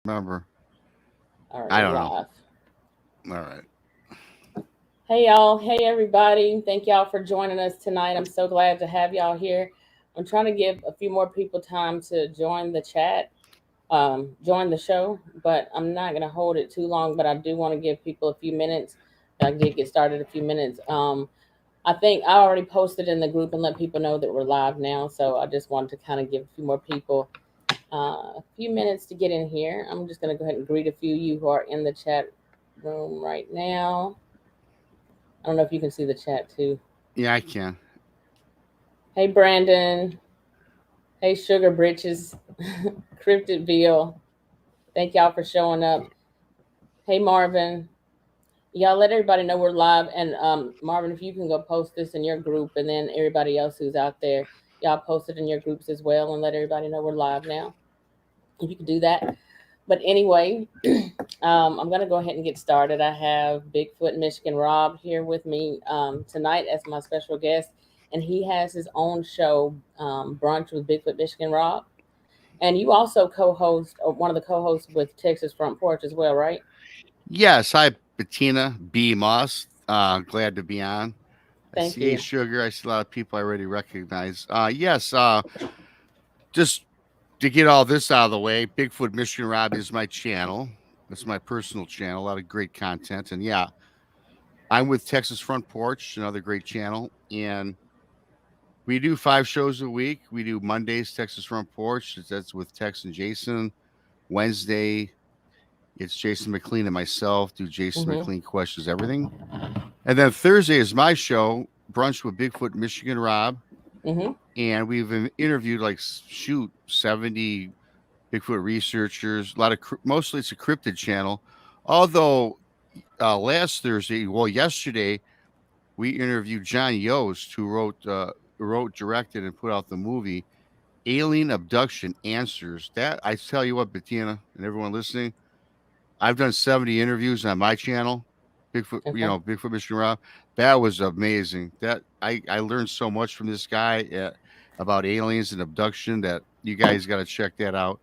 remember. All right, I we're don't know. live. All right. Hey y'all, hey everybody. Thank y'all for joining us tonight. I'm so glad to have y'all here. I'm trying to give a few more people time to join the chat, join the show, but I'm not going to hold it too long. But I do want to give people a few minutes. I did get started a few minutes. I think I already posted in the group and let people know that we're live now. So I just wanted to kind of give a few more people a few minutes to get in here. I'm just going to go ahead and greet a few of you who are in the chat room right now. I don't know if you can see the chat too. Yeah, I can. Hey, Brandon. Hey, Sugar Britches. Cryptidville. Thank y'all for showing up. Hey, Marvin. Y'all let everybody know we're live. And Marvin, if you can go post this in your group and then everybody else who's out there, y'all post it in your groups as well and let everybody know we're live now. If you could do that. But anyway, I'm going to go ahead and get started. I have Bigfoot Michigan Rob here with me tonight as my special guest, and he has his own show, Brunch with Bigfoot Michigan Rob. And you also co-host, or one of the co-hosts with Texas Front Porch as well, right? Yes, hi, Bettina B. Moss. Glad to be on. I Thank see A you. Sugar. I see a lot of people I already recognize. Yes, just to get all this out of the way, Bigfoot Michigan Rob is my channel. That's my personal channel. A lot of great content. And yeah, I'm with Texas Front Porch, another great channel. And we do 5 shows a week. We do Mondays, Texas Front Porch. That's with Tex and Jason. Wednesday, it's Jason McLean and myself. Do Jason Mm-hmm. McLean questions everything. And then Thursday is my show, Brunch with Bigfoot Michigan Rob. Mm-hmm. And we've interviewed like shoot 70 Bigfoot researchers. A lot of mostly it's a cryptid channel. Although last Thursday, well, yesterday we interviewed John Yost, who wrote, directed, and put out the movie Alien Abduction Answers. That I tell you what, Bettina and everyone listening, I've done 70 interviews on my channel, Bigfoot, Okay. Bigfoot Mission Rob. That was amazing. That I learned so much from this guy about aliens and abduction that you guys got to check that out.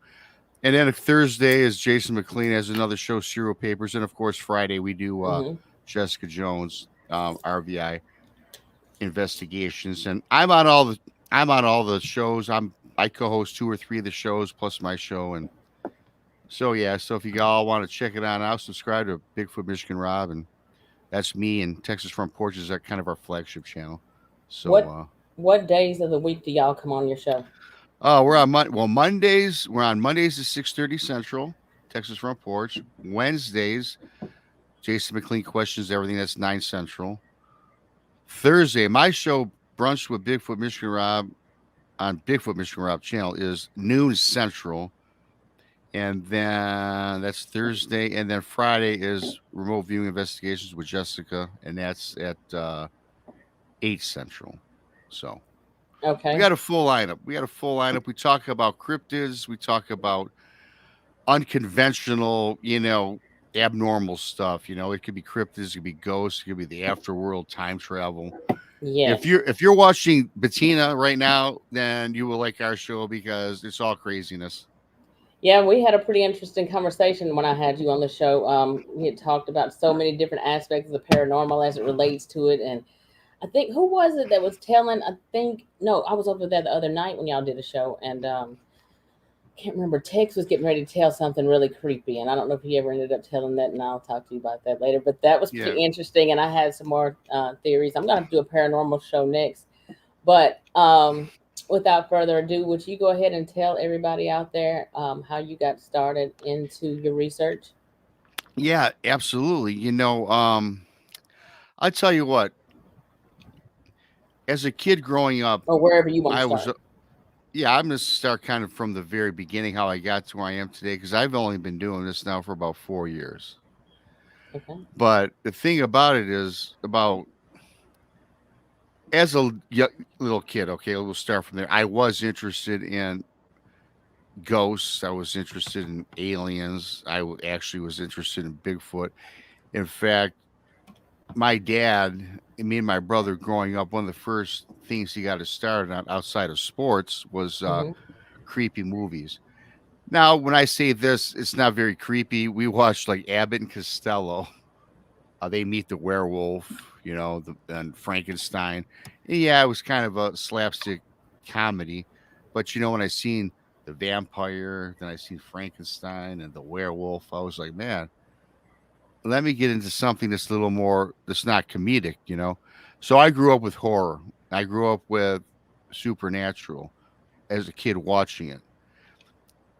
And then Thursday is Jason McLean has another show, Serial Papers, and of course Friday we do Mm-hmm. Jessica Jones, RVI investigations, and I'm on all the shows. I co-host 2 or 3 of the shows plus my show, and so yeah. So if you all want to check it out, subscribe to Bigfoot Michigan Rob, and that's me and Texas Front Porches are kind of our flagship channel. So What what days of the week do y'all come on your show? we're on Mondays. We're on Mondays at 6:30 Central, Texas Front Porch. Wednesdays, Jason McLean questions everything. That's 9 Central. Thursday, my show Brunch with Bigfoot Michigan Rob on Bigfoot Michigan Rob channel is noon Central. And then that's Thursday. And then Friday is remote viewing investigations with Jessica, and that's at 8 Central. So we Okay. got a full lineup. We talk about cryptids. We talk about unconventional, abnormal stuff. It could be cryptids, it could be ghosts, it could be the afterworld, time travel. If Yes. you're watching Bettina right now, then you will like our show because it's all craziness. Yeah, we had a pretty interesting conversation when I had you on the show. We had talked about so many different aspects of the paranormal as it relates to it, and I think who was it that was telling? I think no, I was over there the other night when y'all did a show, and can't remember. Tex was getting ready to tell something really creepy, and I don't know if he ever ended up telling that. And I'll talk to you about that later. But that was Yeah. pretty interesting, and I had some more theories. I'm gonna have to do a paranormal show next, but without further ado, would you go ahead and tell everybody out there how you got started into your research Yeah, absolutely. I tell you what, as a kid growing up, or wherever you want to I was start? yeah, I'm going to start kind of from the very beginning how I got to where I am today because I've only been doing this now for about 4 years. Okay. But the thing about it is about as a little kid, okay, we'll start from there. I was interested in ghosts. I was interested in aliens. Actually was interested in Bigfoot. In fact, my dad and me and my brother growing up, one of the first things he got us started on outside of sports was Hmm. creepy movies. Now, when I say this, it's not very creepy. We watched like Abbott and Costello. They meet the werewolf, and Frankenstein. Yeah, it was kind of a slapstick comedy, but when I seen the vampire, then I seen Frankenstein and the werewolf, I was like, man, let me get into something that's a little more that's not comedic. So I grew up with horror. I grew up with supernatural as a kid watching it.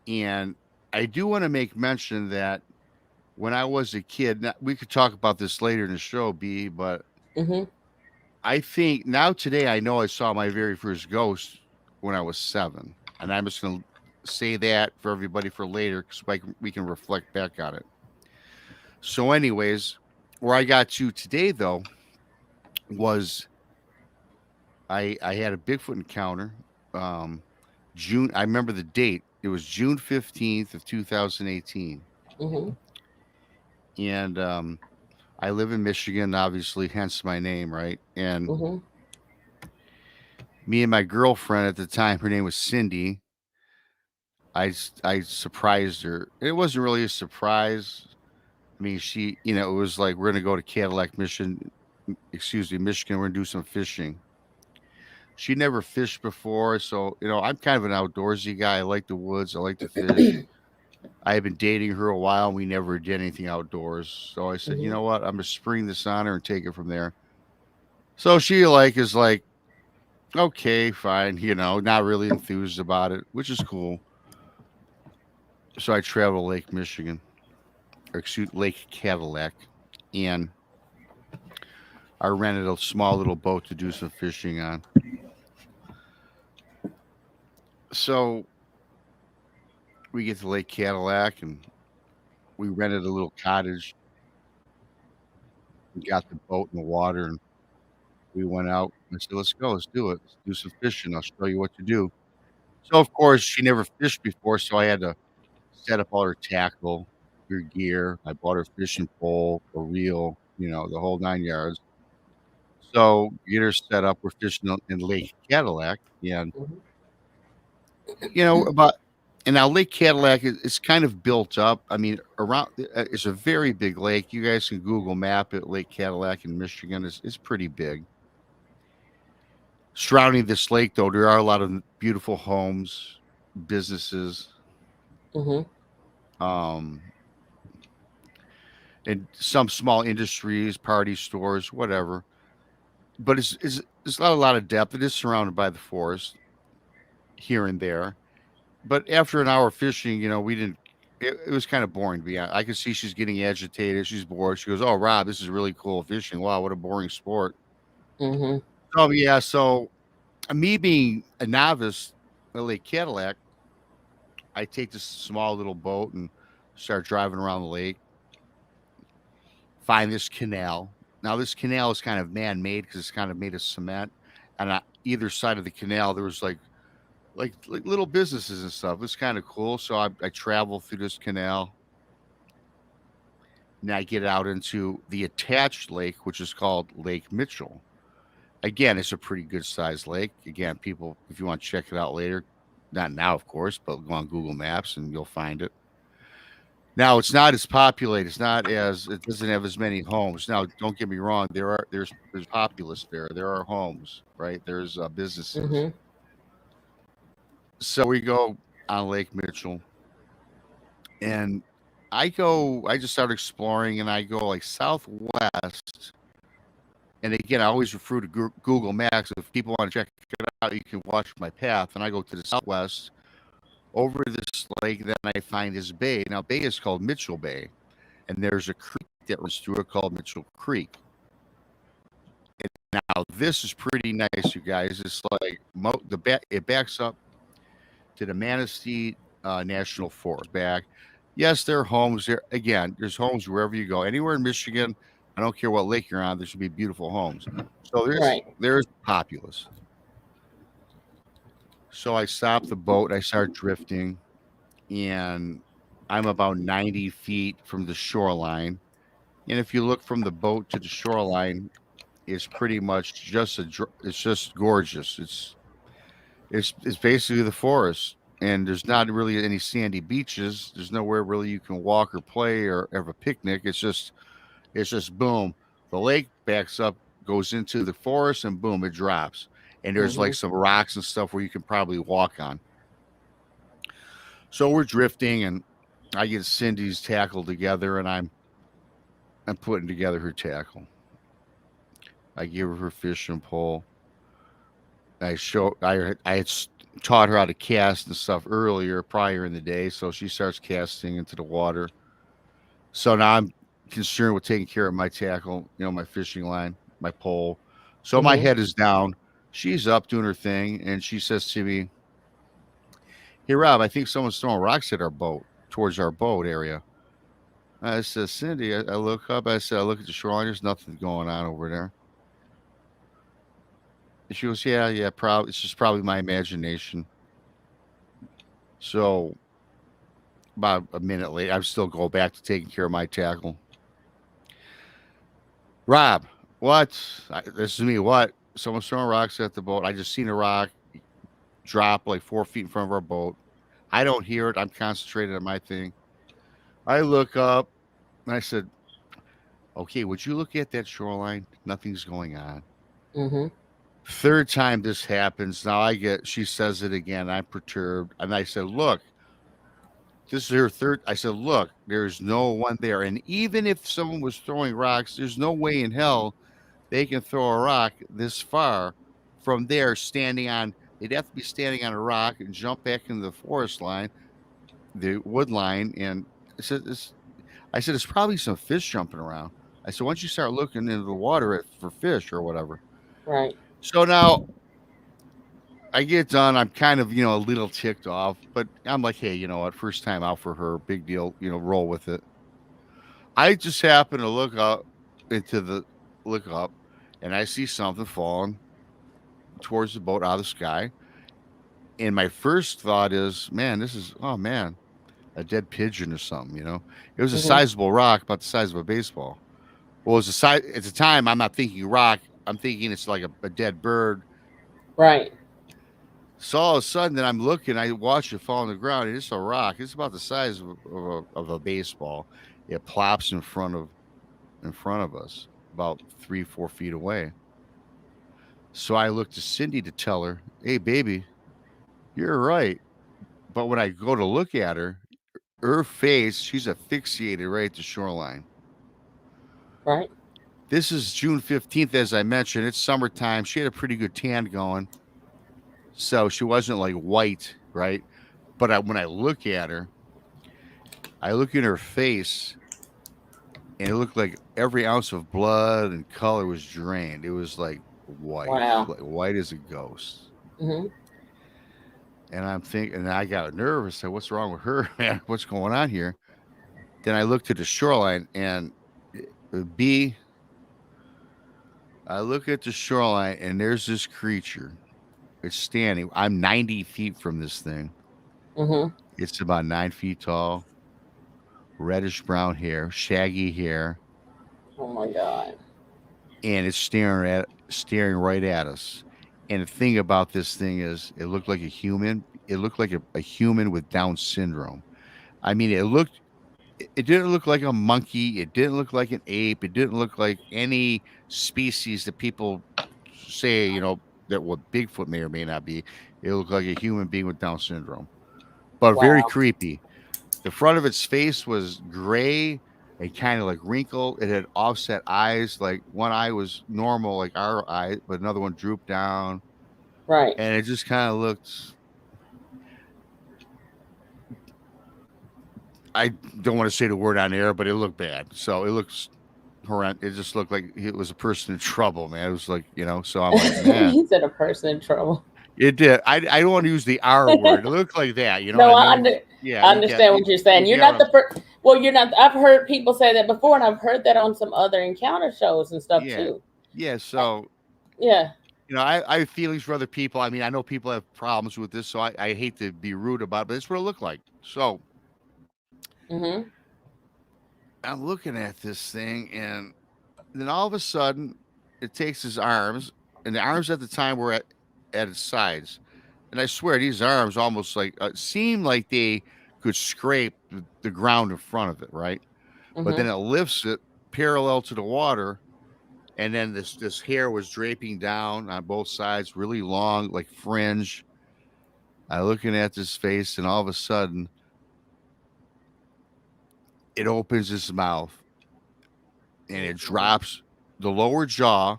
And I do want to make mention that when I was a kid, now, we could talk about this later in the show, B, but Mm-hmm. I think now today I know I saw my very first ghost when I was 7. And I'm just going to say that for everybody for later because we can reflect back on it. So, anyways, where I got to today, though, was I had a Bigfoot encounter. Um, I remember the date. It was June 15th of 2018. Mm-hmm. And I live in Michigan, obviously, hence my name, right? And Mm-hmm. me and my girlfriend at the time, her name was Cindy. I surprised her. It wasn't really a surprise. I mean, it was like we're gonna go to Cadillac, Michigan. We're gonna do some fishing. She never fished before, so I'm kind of an outdoorsy guy. I like the woods. I like to fish. I had been dating her a while, and we never did anything outdoors. So I said, you Mm-hmm. know what? I'm gonna spring this on her and take it from there. So she is like, okay, fine, not really enthused about it, which is cool. So I traveled to Lake Michigan, or excuse Lake Cadillac, and I rented a small little boat to do some fishing on. So we get to Lake Cadillac and we rented a little cottage. We got the boat in the water and we went out. I said, let's go, let's do it. Let's do some fishing. I'll show you what to do. So, of course, she never fished before. So I had to set up all her tackle, her gear. I bought her fishing pole, a reel, the whole 9 yards. So get her set up. We're fishing in Lake Cadillac. And, about and now Lake Cadillac is kind of built up. I mean, it's a very big lake. You guys can Google map it. Lake Cadillac in Michigan is pretty big. Surrounding this lake, though, there are a lot of beautiful homes, businesses, Mm-hmm. um, and some small industries, party stores, whatever. But it's not a lot of depth. It is surrounded by the forest here and there. But after an hour fishing, we didn't. It was kind of boring to be honest. I could see she's getting agitated. She's bored. She goes, "Oh, Rob, this is really cool fishing. Wow, what a boring sport." Mm-hmm. Oh yeah. So me being a novice at Lake Cadillac, I take this small little boat and start driving around the lake. Find this canal. Now this canal is kind of man-made because it's kind of made of cement, and on either side of the canal there was like little businesses and stuff. It's kind of cool. So I travel through this canal. And I get out into the attached lake, which is called Lake Mitchell. Again, it's a pretty good sized lake. Again, people, if you want to check it out later, not now, of course, but go on Google Maps and you'll find it. Now it's not as populated. It doesn't have as many homes. Now, don't get me wrong. There's populace there. There are homes, right? There's businesses. Mm-hmm. So we go on Lake Mitchell, and I just start exploring, and I go like southwest. And again, I always refer to Google Maps. If people want to check it out, you can watch my path. And I go to the southwest over this lake. Then I find this bay. Now, bay is called Mitchell Bay, and there's a creek that runs through it called Mitchell Creek. And now this is pretty nice, you guys. It's like it backs up to the Manistee National Forest. Back, yes, there are homes there. Again, there's homes wherever you go, anywhere in Michigan. I don't care what lake you're on. There should be beautiful homes. So Right. there's populace. So I stop the boat. I start drifting, and I'm about 90 feet from the shoreline. And if you look from the boat to the shoreline, it's pretty much it's just gorgeous. It's basically the forest. and there's not really any sandy beaches. There's nowhere really you can walk or play or have a picnic. It's just boom. The lake backs up, goes into the forest, and boom, it drops. And there's like Mhm. some rocks and stuff where you can probably walk on. So we're drifting, and I get Cindy's tackle together, and I'm putting together her tackle. I give her her fishing pole. I had taught her how to cast and stuff earlier, prior in the day, so she starts casting into the water. So now I'm concerned with taking care of my tackle, my fishing line, my pole. So my Mhm. head is down. She's up doing her thing, and she says to me, "Hey Rob, I think someone's throwing rocks at our boat, towards our boat area." I said, "Cindy," I look up. I said, "I look at the shoreline. There's nothing going on over there." And she goes, "Yeah, yeah, probably. It's just probably my imagination." So about a minute later, I'm still going back to taking care of my tackle. Rob, what? This is me. What? Someone's throwing rocks at the boat. I just seen a rock drop like 4 feet in front of our boat. I don't hear it. I'm concentrated on my thing. I look up and I said, "Okay, would you look at that shoreline? Nothing's going on." Mhm. Third time this happens. Now she says it again. I'm perturbed. And I said, "Look, this is her third." I said, "Look, there's no one there. And even if someone was throwing rocks, there's no way in hell they can throw a rock this far from there, they'd have to be standing on a rock and jump back into the forest line, the wood line." And I said, "It's probably some fish jumping around." I said, "Why don't you start looking into the water for fish or whatever?" Right. So now I get done. I'm kind of, a little ticked off, but I'm like, hey, you know what? First time out for her, big deal, roll with it. I just happen to into the look up and I see something falling towards the boat out of the sky. And my first thought is, man, oh man, a dead pigeon or something, It was a Mhm. sizable rock, about the size of a baseball. Well, it was a size at the time. I'm not thinking rock. I'm thinking it's like a dead bird. Right. So all of a sudden, then I'm looking, I watch it fall on the ground, and it's a rock. It's about the size of a baseball. It plops in front of us, about 3, 4 feet away. So I look to Cindy to tell her, "Hey, baby, you're right." But when I go to look at her face, she's asphyxiated right at the shoreline. Right. This is June 15th, as I mentioned. It's summertime. She had a pretty good tan going, so she wasn't like white, right? But when I look at her, I look in her face, and it looked like every ounce of blood and color was drained. It was Wow. like white as a ghost. Mhm. And I'm thinking, and I got nervous. I said, "What's wrong with her, man? What's going on here?" Then I looked at the shoreline, and B, I look at the shoreline, and there's this creature. It's standing. I'm 90 feet from this thing. Mhm. It's about 9 feet tall, reddish brown hair, shaggy hair, Oh my God. and it's staring right at us. And the thing about this thing is, it looked like a human. It looked like a human with Down syndrome. I mean, it didn't look like a monkey. It didn't look like an ape. It didn't look like any species that people say, that what Bigfoot may or may not be. It looked like a human being with Down syndrome, but very Wow. creepy. The front of its face was gray and kind of like wrinkled. It had offset eyes. Like one eye was normal, like our eye, but another one drooped down. Right. And it just kind of looked, I don't want to say the word on air, but it looked bad. So it looks horrendous. It just looked like it was a person in trouble, man. It was like, so I'm like, man, He said a person in trouble. it did. I don't want to use the R word. It looked like that. You know what No, I mean? Yeah, I you get understand what you're saying. you You're get not what I'm, the first. Well, you're not. I've heard people say that before, and I've heard that on some other encounter shows and stuff yeah. too. Yeah. So Yeah. I have feelings for other people. I mean, I know people have problems with this, so I hate to be rude about it, but it's what it looked like. So Mhm. I'm looking at this thing, and then all of a sudden, it takes his arms, and the arms at the time were at its sides. And I swear these arms almost like seem like they could scrape the ground in front of it, right? But then Mm-hmm. it lifts it parallel to the water, and then this hair was draping down on both sides, really long, like fringe. I looking at this face, and all of a sudden, it opens its mouth and it Mm-hmm. drops the lower jaw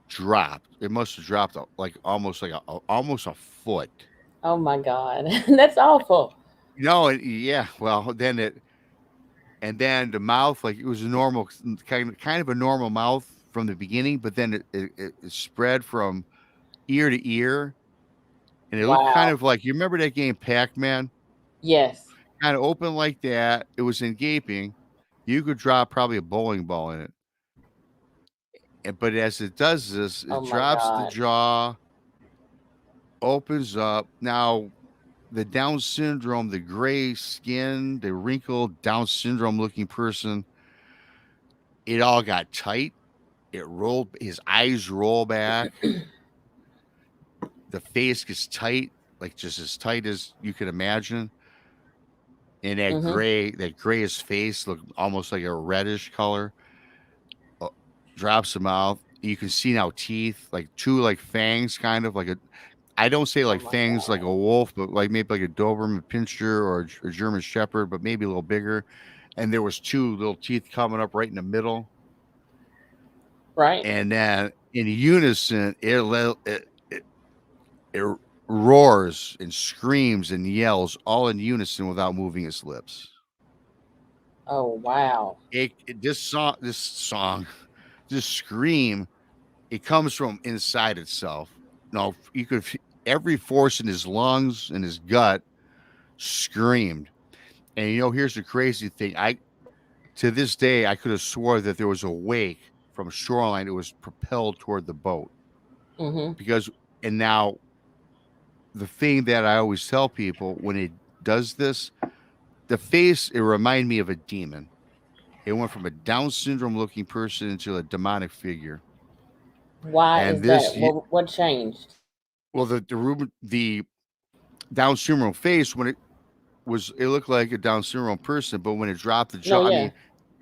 dropped. It must have dropped like almost like almost a foot. Oh my God. That's awful. No, yeah. Well, then and then the mouth, like it was a normal kind of a normal mouth from the beginning, but then it spread from ear to ear, and it looked kind Wow. of like, you remember that game Pac Man, Yes. kind of open like that. It was in gaping. You could drop probably a bowling ball in it. But as it does this, Oh it my drops the God. jaw, opens up. Now, the Down syndrome, the gray skin, the wrinkled Down syndrome looking person, it all got tight. It rolled, his eyes roll back. The face gets tight, like just as tight as you could imagine. And Mm-hmm. that grayish face looked almost like a reddish color. uh, Drops the mouth. You can see now teeth, like two like fangs, kind of like a. I don't say Oh like my fangs like God. a wolf, but like maybe like a Doberman Pinscher or a German Shepherd, but maybe a little bigger. And there was two little teeth coming up right in the middle, Right? and then in unison, it roars and screams and yells all in unison without moving its lips. Oh wow. This song, this scream, it comes from inside itself. No, you could every force in his lungs and his gut screamed. And here's the crazy thing. I To this day I could have swore that there was a wake from shoreline. It was propelled toward the boat Mm-hmm. because. And now the thing that I always tell people when it does this, the face, it reminded me of a demon. It went from a Down syndrome looking person into a demonic figure. Why And is that? this, What changed? well, the Down syndrome face, when it looked like a Down syndrome person, but when it dropped the No, jaw, I yeah. mean,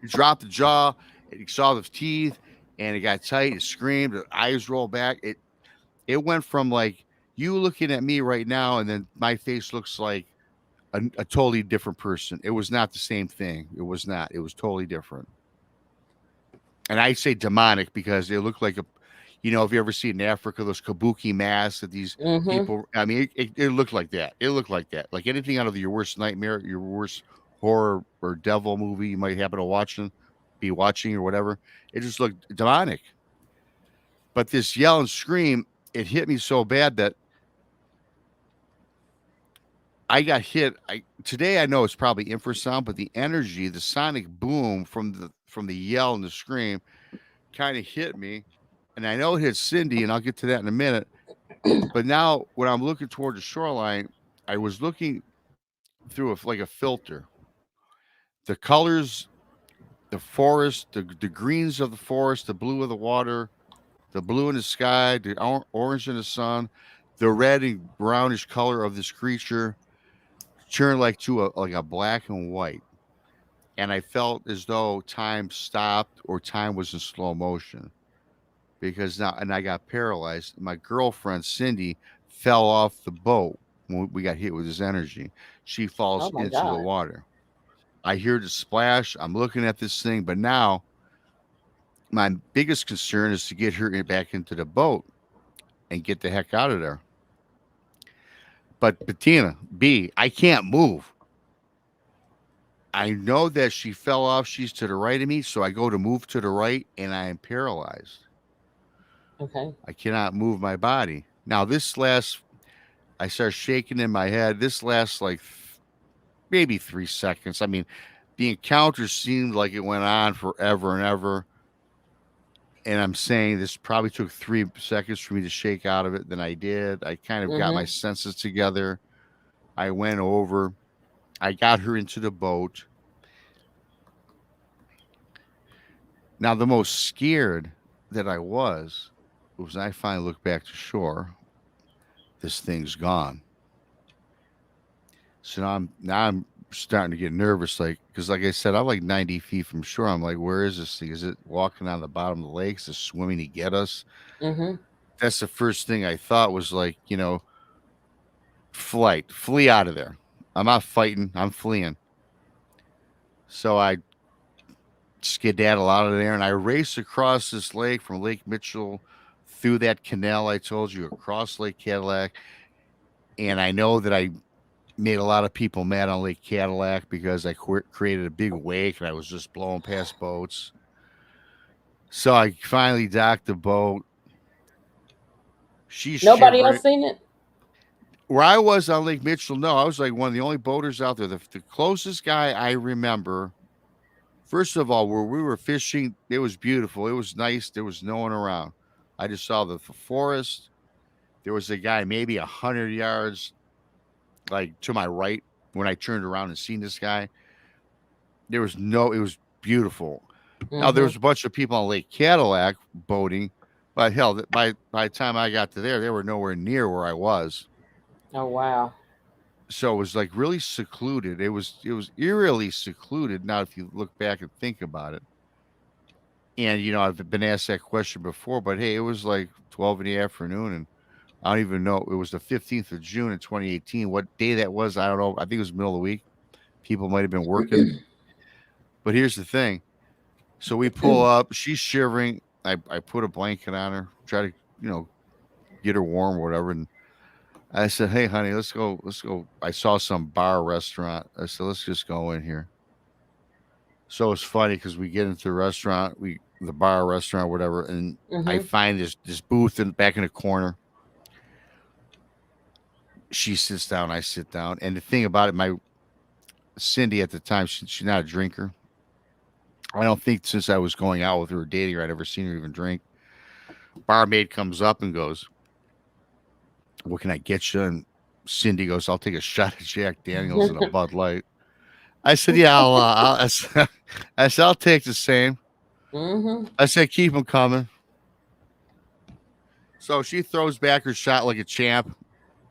it dropped the jaw, it saw the teeth, and it got tight. It screamed, the eyes rolled back. It went from like you looking at me right now, and then my face looks like a totally different person. It was not the same thing. It was not. It was totally different. And I say demonic because it looked like have you ever seen in Africa those kabuki masks that these Mm-hmm. people? I mean, it looked like that. It looked like that. Like anything out of your worst nightmare, your worst horror or devil movie you might happen to be watching or whatever. It just looked demonic. But this yell and scream, it hit me so bad that I got hit. Today I know it's probably infrasound, but the energy, the sonic boom from the yell and the scream kind of hit me. And I know it hit Cindy, and I'll get to that in a minute. But now when I'm looking toward the shoreline, I was looking through like a filter. The colors, the forest, the greens of the forest, the blue of the water, the blue in the sky, the orange in the sun, the red and brownish color of this creature turned like to a black and white. And I felt as though time stopped or time was in slow motion because now, and I got paralyzed. My girlfriend Cindy fell off the boat when we got hit with his energy. She Oh falls my into the God. water. I hear the splash. I'm looking at this thing, but now my biggest concern is to get her back into the boat and get the heck out of there. But Bettina, I can't move. I know that she fell off. She's to the right of me, so I go to move to the right, and I am paralyzed. Okay. I cannot move my body. Now this lasts. I start shaking in my head. This lasts like maybe 3 seconds. I mean, the encounter seemed like it went on forever and ever. And I'm saying this probably took 3 seconds for me to shake out of it. Then I did. I kind of got my Mm-hmm. senses together. I went over. I got her into the boat. Now, the most scared that I was I finally looked back to shore. This thing's gone. So now I'm starting to get nervous, like because like I said, I'm like 90 feet from shore. I'm like, where is this thing? Is it walking on the bottom of the lake? Is it swimming to get us? Mm-hmm. That's the first thing I thought was like, flee out of there. I'm not fighting. I'm fleeing. So I skedaddle out of there and I race across this lake from Lake Mitchell through that canal I told you across Lake Cadillac. And I know that I made a lot of people mad on Lake Cadillac because I created a big wake and I was just blowing past boats. So I finally docked the boat. She's Nobody shivering. else seen it? Where I was on Lake Mitchell, no, I was like one of the only boaters out there. The closest guy I remember, first of all, where we were fishing, it was beautiful. It was nice. There was no one around. I just saw the forest. There was a guy maybe 100 yards like to my right when I turned around and seen this guy. There was no. It was beautiful. Now there Mm-hmm. was a bunch of people on Lake Cadillac boating, but hell, by the time I got to there, they were nowhere near where I was. Oh wow. So it was like really secluded. It was eerily secluded. Now, if you look back and think about it, and I've been asked that question before, but hey, it was like 12 in the afternoon, and I don't even know. It was the 15th of June in 2018. What day that was, I don't know. I think it was middle of the week. People might have been working, but here's the thing. So we pull up. She's shivering. I put a blanket on her, try to you know get her warm or whatever, and I said, "Hey, honey, let's go. Let's go." I saw some bar restaurant. I said, "Let's just go in here." So it's funny because we get into the restaurant, the bar restaurant, whatever, and I Mm-hmm. find this booth in back in the corner. She sits down, I sit down, and the thing about it, my Cindy at the time, she's not a drinker. I don't think since I was going out with her or dating her, I'd ever seen her even drink. Barmaid comes up and goes, "What can I get you?" And Cindy goes, "I'll take a shot of Jack Daniels and a Bud Light." I said, "Yeah, I said, I'll take the same." Mm-hmm. I said, "Keep them coming." So she throws back her shot like a champ,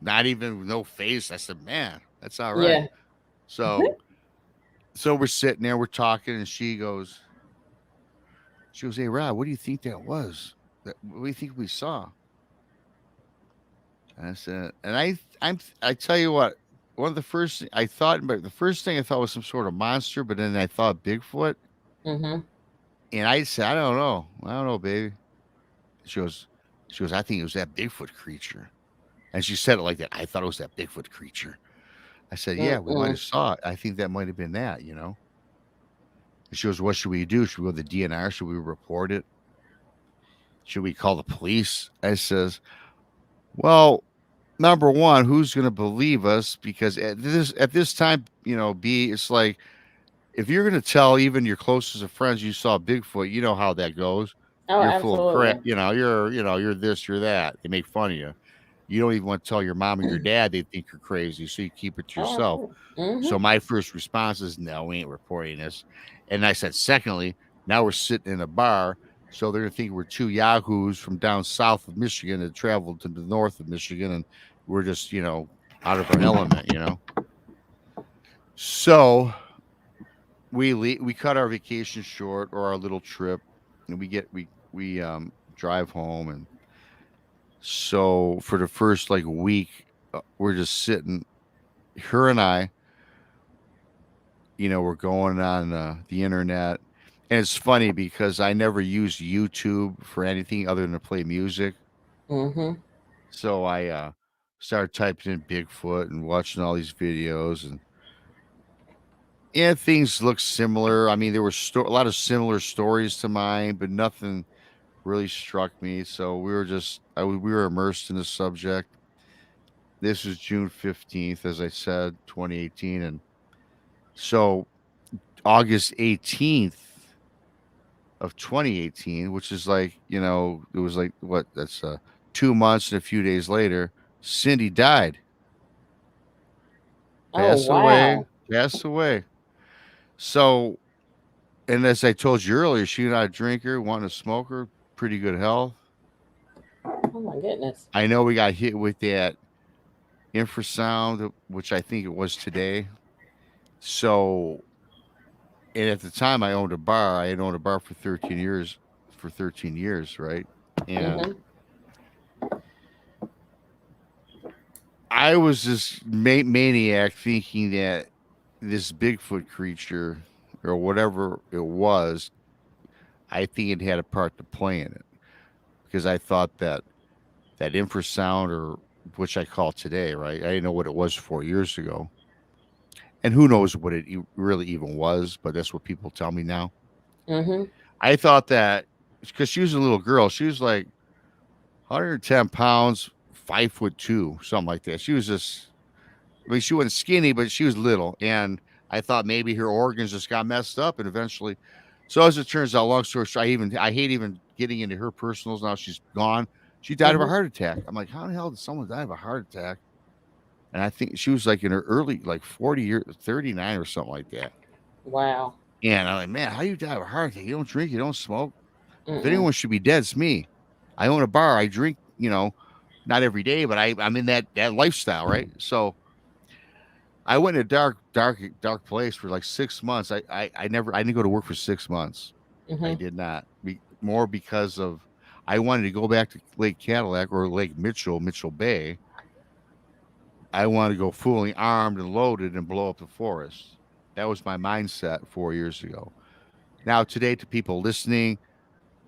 not even no face. I said, "Man, that's all right." Yeah. So so we're sitting there, we're talking, and she goes, "Hey Rob, what do you think that was? What do you think we saw?" And I said, and I tell you what, one of the first I thought, but the first thing I thought was some sort of monster, but then I thought Bigfoot, Mm-hmm. and I said, I don't know, baby. She goes, I think it was that Bigfoot creature, and she said it like that. I thought it was that Bigfoot creature. I said, yeah, we might Mm-mm. have saw it. I think that might have been that. And she goes, what should we do? Should we go to the DNR? Should we report it? Should we call the police? I says, well, number one, who's going to believe us? Because at this time, B, it's like if you're going to tell even your closest of friends you saw Bigfoot, you know how that goes. Oh, You're full of crap. absolutely. You're this, you're that. They make fun of you. You don't even want to tell your mom or your dad. They think you're crazy, so you keep it to Oh, yourself. absolutely. Mm-hmm. So my first response is, no, we ain't reporting this. And I said, secondly, now we're sitting in a bar, so they're gonna think we're two yahoos from down south of Michigan that traveled to the north of Michigan, and we're just, out of our element. So we cut our vacation short or our little trip, and we drive home, and so for the first like week, we're just sitting, her and I, we're going on the internet. And it's funny because I never used YouTube for anything other than to play music. Mm-hmm. So I started typing in Bigfoot and watching all these videos, and things look similar. I mean, there were a lot of similar stories to mine, but nothing really struck me. So we were immersed in the subject. This was June 15th, as I said, 2018. And so August 18th of 2018, which is like, it was like what, that's 2 months and a few days later, Cindy died, Oh passed away, wow. passed away. So, and as I told you earlier, she not a drinker, wanting a smoker, pretty good health. Oh my goodness. I know we got hit with that infrasound, which I think it was today. So, and at the time I owned a bar. I had owned a bar for 13 years. For 13 years, right? And Mm-hmm. I was this maniac thinking that this Bigfoot creature or whatever it was, I think it had a part to play in it because I thought that that infrasound or which I call today, right? I didn't know what it was 4 years ago, and who knows what it really even was, but that's what people tell me now. Mm-hmm. I thought that because she was a little girl, she was like 110 pounds, 5 foot two, something like that. She was just, I mean, she wasn't skinny, but she was little. And I thought maybe her organs just got messed up and eventually. So as it turns out, long story short, I hate even getting into her personals now. She's gone. She died of a Mm-hmm. heart attack. I'm like, how the hell did someone die of a heart attack? And I think she was like in her early, like 40 years, 39 or something like that. Wow. And I'm like, man, how you die of a heart attack? You don't drink, you don't smoke. If Mm-mm. anyone should be dead, it's me. I own a bar. I drink, not every day, but I'm in that lifestyle, right? So I went in a dark place for like 6 months. I didn't go to work for 6 months. I Mm-hmm. did not. More because of I wanted to go back to Lake Cadillac or Lake Mitchell Bay. I wanted to go fully armed and loaded and blow up the forest. That was my mindset 4 years ago. Now today, to people listening,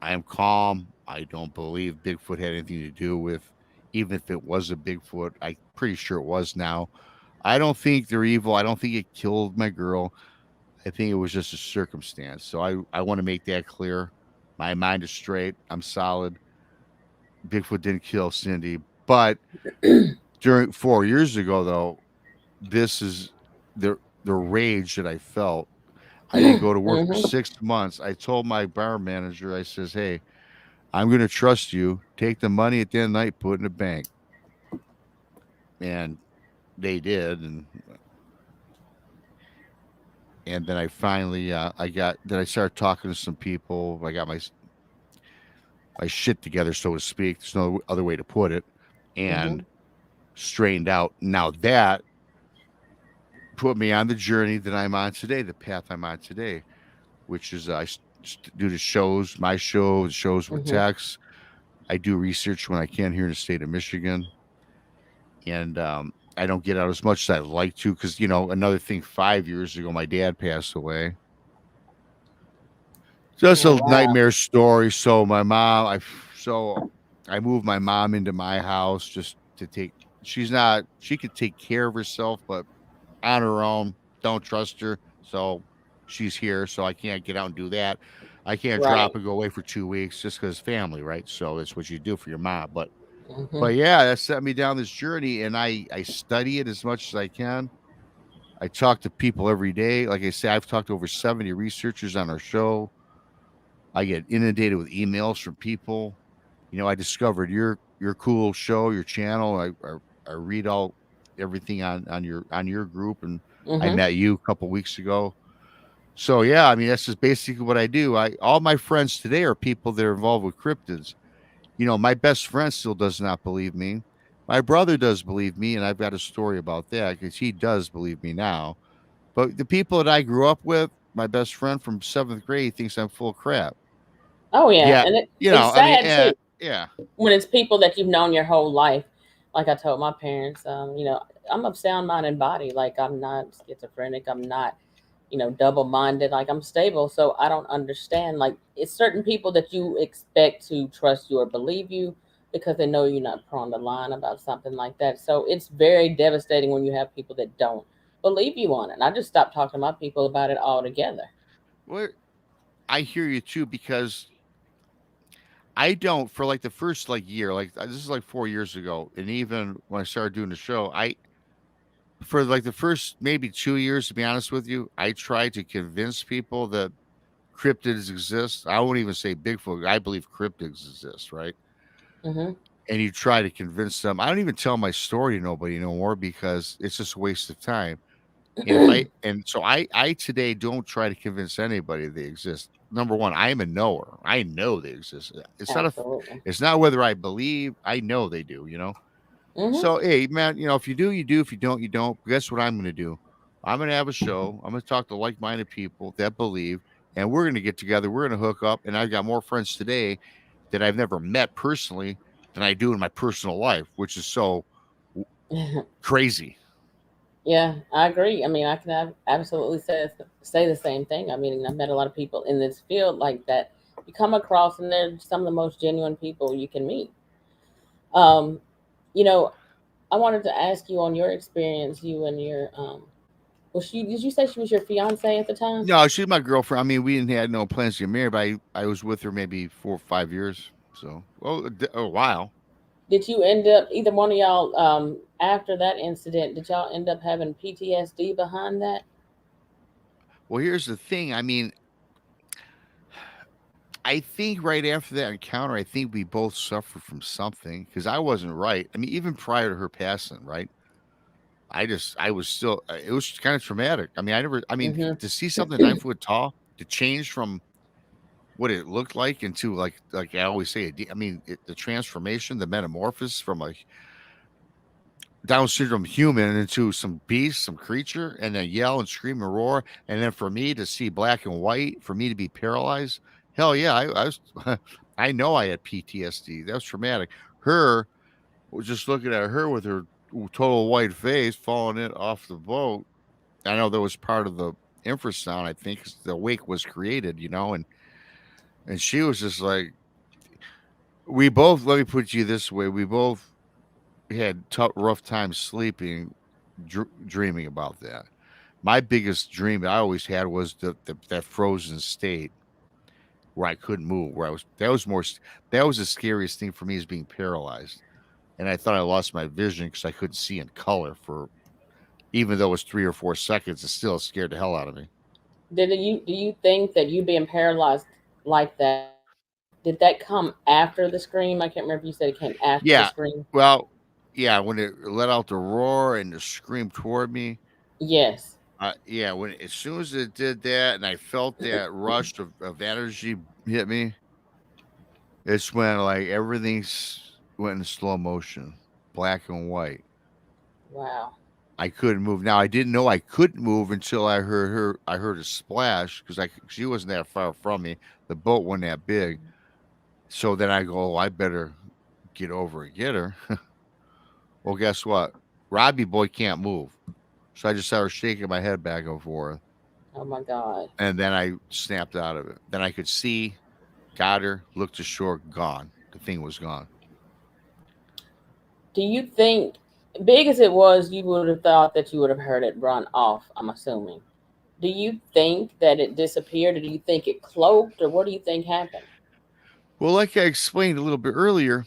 I am calm. I don't believe Bigfoot had anything to do with, even if it was a Bigfoot. I'm pretty sure it was now. I don't think they're evil. I don't think it killed my girl. I think it was just a circumstance. So I want to make that clear. My mind is straight. I'm solid. Bigfoot didn't kill Cindy. But during 4 years ago, though, this is the rage that I felt. I didn't go to work for Mm-hmm. 6 months. I told my bar manager, I says, hey, I'm going to trust you. Take the money at the end of the night, put it in the bank. And they did. And then I finally, then I started talking to some people. I got my shit together, so to speak. There's no other way to put it. Mm-hmm. And straightened out. Now that put me on the journey that I'm on today, the path I'm on today, which is do the shows, my show, the shows with Mm-hmm. Tex. I do research when I can here in the state of Michigan, and I don't get out as much as I'd like to because another thing. 5 years ago, my dad passed away. Just Oh a wow. nightmare story. So I moved my mom into my house just to take. She could take care of herself, but on her own, don't trust her. So she's here. So I can't get out and do that. I can't Right. drop and go away for 2 weeks just because family, right? So that's what you do for your mom. Mm-hmm. But yeah, that set me down this journey, and I study it as much as I can. I talk to people every day. Like I say, I've talked to over 70 researchers on our show. I get inundated with emails from people. I discovered your cool show, your channel. I read all everything on your group, and I Mm-hmm. met you a couple weeks ago. So yeah, I mean that's just basically what I do. I All my friends today are people that are involved with cryptids. My best friend still does not believe me. My brother does believe me, and I've got a story about that because he does believe me now. But the people that I grew up with, my best friend from seventh grade thinks I'm full of crap. Oh yeah, Yeah, and it's I mean, sad too yeah. when it's people that you've known your whole life. Like I told my parents, I'm of sound mind and body. Like I'm not schizophrenic. I'm not, double minded. Like I'm stable. So I don't understand. Like it's certain people that you expect to trust you or believe you because they know you're not prone to lying about something like that. So it's very devastating when you have people that don't believe you on it. And I just stopped talking to my people about it altogether. Well, I hear you too because I don't for like the first like year, like this is like 4 years ago, and even when I started doing the show, I for like the first maybe 2 years, to be honest with you, I tried to convince people that cryptids exist. I won't even say Bigfoot. I believe cryptids exist, right? Hmm. And you try to convince them. I don't even tell my story to nobody no more because it's just a waste of time. And so I today don't try to convince anybody they exist. Number one, I am a knower. I know they exist. Absolutely. It's not whether I believe. I know they do. Mm-hmm. So, hey, man, if you do, you do. If you don't, you don't. Guess what I'm going to do? I'm going to have a show. I'm going to talk to like minded people that believe, and we're going to get together. We're going to hook up. And I've got more friends today that I've never met personally than I do in my personal life, which is so crazy. Yeah, I agree. I mean, I can absolutely say the same thing. I mean, I've met a lot of people in this field like that. You come across, and they're some of the most genuine people you can meet. Um, you know, I wanted to ask you on your experience. You and your was she? Did you say she was your fiance at the time? No, she's my girlfriend. I mean, we didn't had no plans to get married, but I was with her maybe 4 or 5 years. So, well, a while. Did you end up either one of y'all after that incident? Did y'all end up having PTSD behind that? Well, here's the thing. I mean, I think right after that encounter, I think we both suffered from something because I wasn't right. I mean, even prior to her passing, right? I was still, it was kind of traumatic. I mean, I mean, Mm-hmm. to see something 9 foot tall, to change from what it looked like into like I always say, I mean, the transformation, the metamorphosis from a Down syndrome human into some beast, some creature, and then yell and scream and roar. And then for me to see black and white, for me to be paralyzed, hell yeah, I was, I know I had PTSD. That was traumatic. Her, was just looking at her with her total white face falling in off the boat. I know that was part of the infrasound, I think, 'cause the wake was created, and she was just like, we both, let me put you this way, we both had rough times sleeping, dreaming about that. My biggest dream I always had was that frozen state where I couldn't move, where I was. That was the scariest thing for me is being paralyzed, and I thought I lost my vision because I couldn't see in color for even though it was 3 or 4 seconds. It still scared the hell out of me. Do you think that you being paralyzed like that did that come after the scream? I can't remember if you said it came after the Yeah, scream. well, yeah, when it let out the roar and the scream toward me, Yes. yeah, when as soon as it did that, and I felt that rush of energy hit me, it's when like everything's went in slow motion, black and white. Wow. I couldn't move. Now I didn't know I couldn't move until I heard her. I heard a splash because she wasn't that far from me. The boat wasn't that big. So then I go, oh, I better get over and get her. Well, guess what? Robbie boy can't move. So I just started shaking my head back and forth. Oh my God. And then I snapped out of it. Then I could see, got her, looked ashore, gone. The thing was gone. Do you think, big as it was, you would have thought that you would have heard it run off? I'm assuming. Do you think that it disappeared, or do you think it cloaked, or what do you think happened? Well, like I explained a little bit earlier,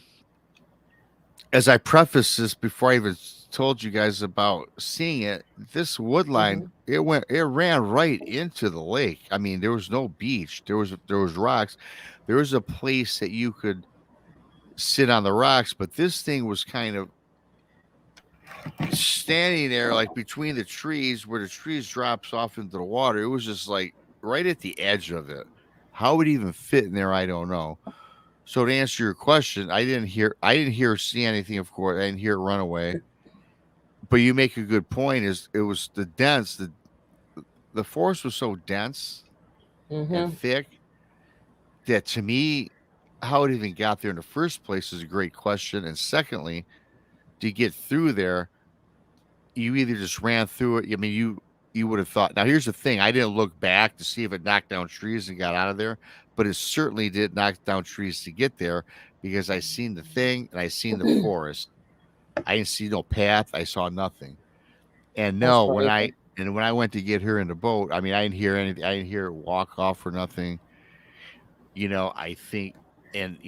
as I preface this before I even told you guys about seeing it, this wood line Mm-hmm. it ran right into the lake. I mean, there was no beach. There was rocks. There was a place that you could sit on the rocks, but this thing was kind of standing there like between the trees where the trees drops off into the water. It was just like right at the edge of it. How it even fit in there, I don't know. So to answer your question, I didn't hear or see anything, of course. I didn't hear it run away. But you make a good point, is it was the forest was so dense and Mm-hmm. thick that to me, how it even got there in the first place is a great question. And secondly, to get through there, you either just ran through it. I mean, you would have thought. Now, here's the thing: I didn't look back to see if it knocked down trees and got out of there, but it certainly did knock down trees to get there because I seen the thing and I seen the forest. I didn't see no path. I saw nothing. And That's no, crazy. when I went to get her in the boat, I mean, I didn't hear anything. I didn't hear it walk off or nothing. I think, and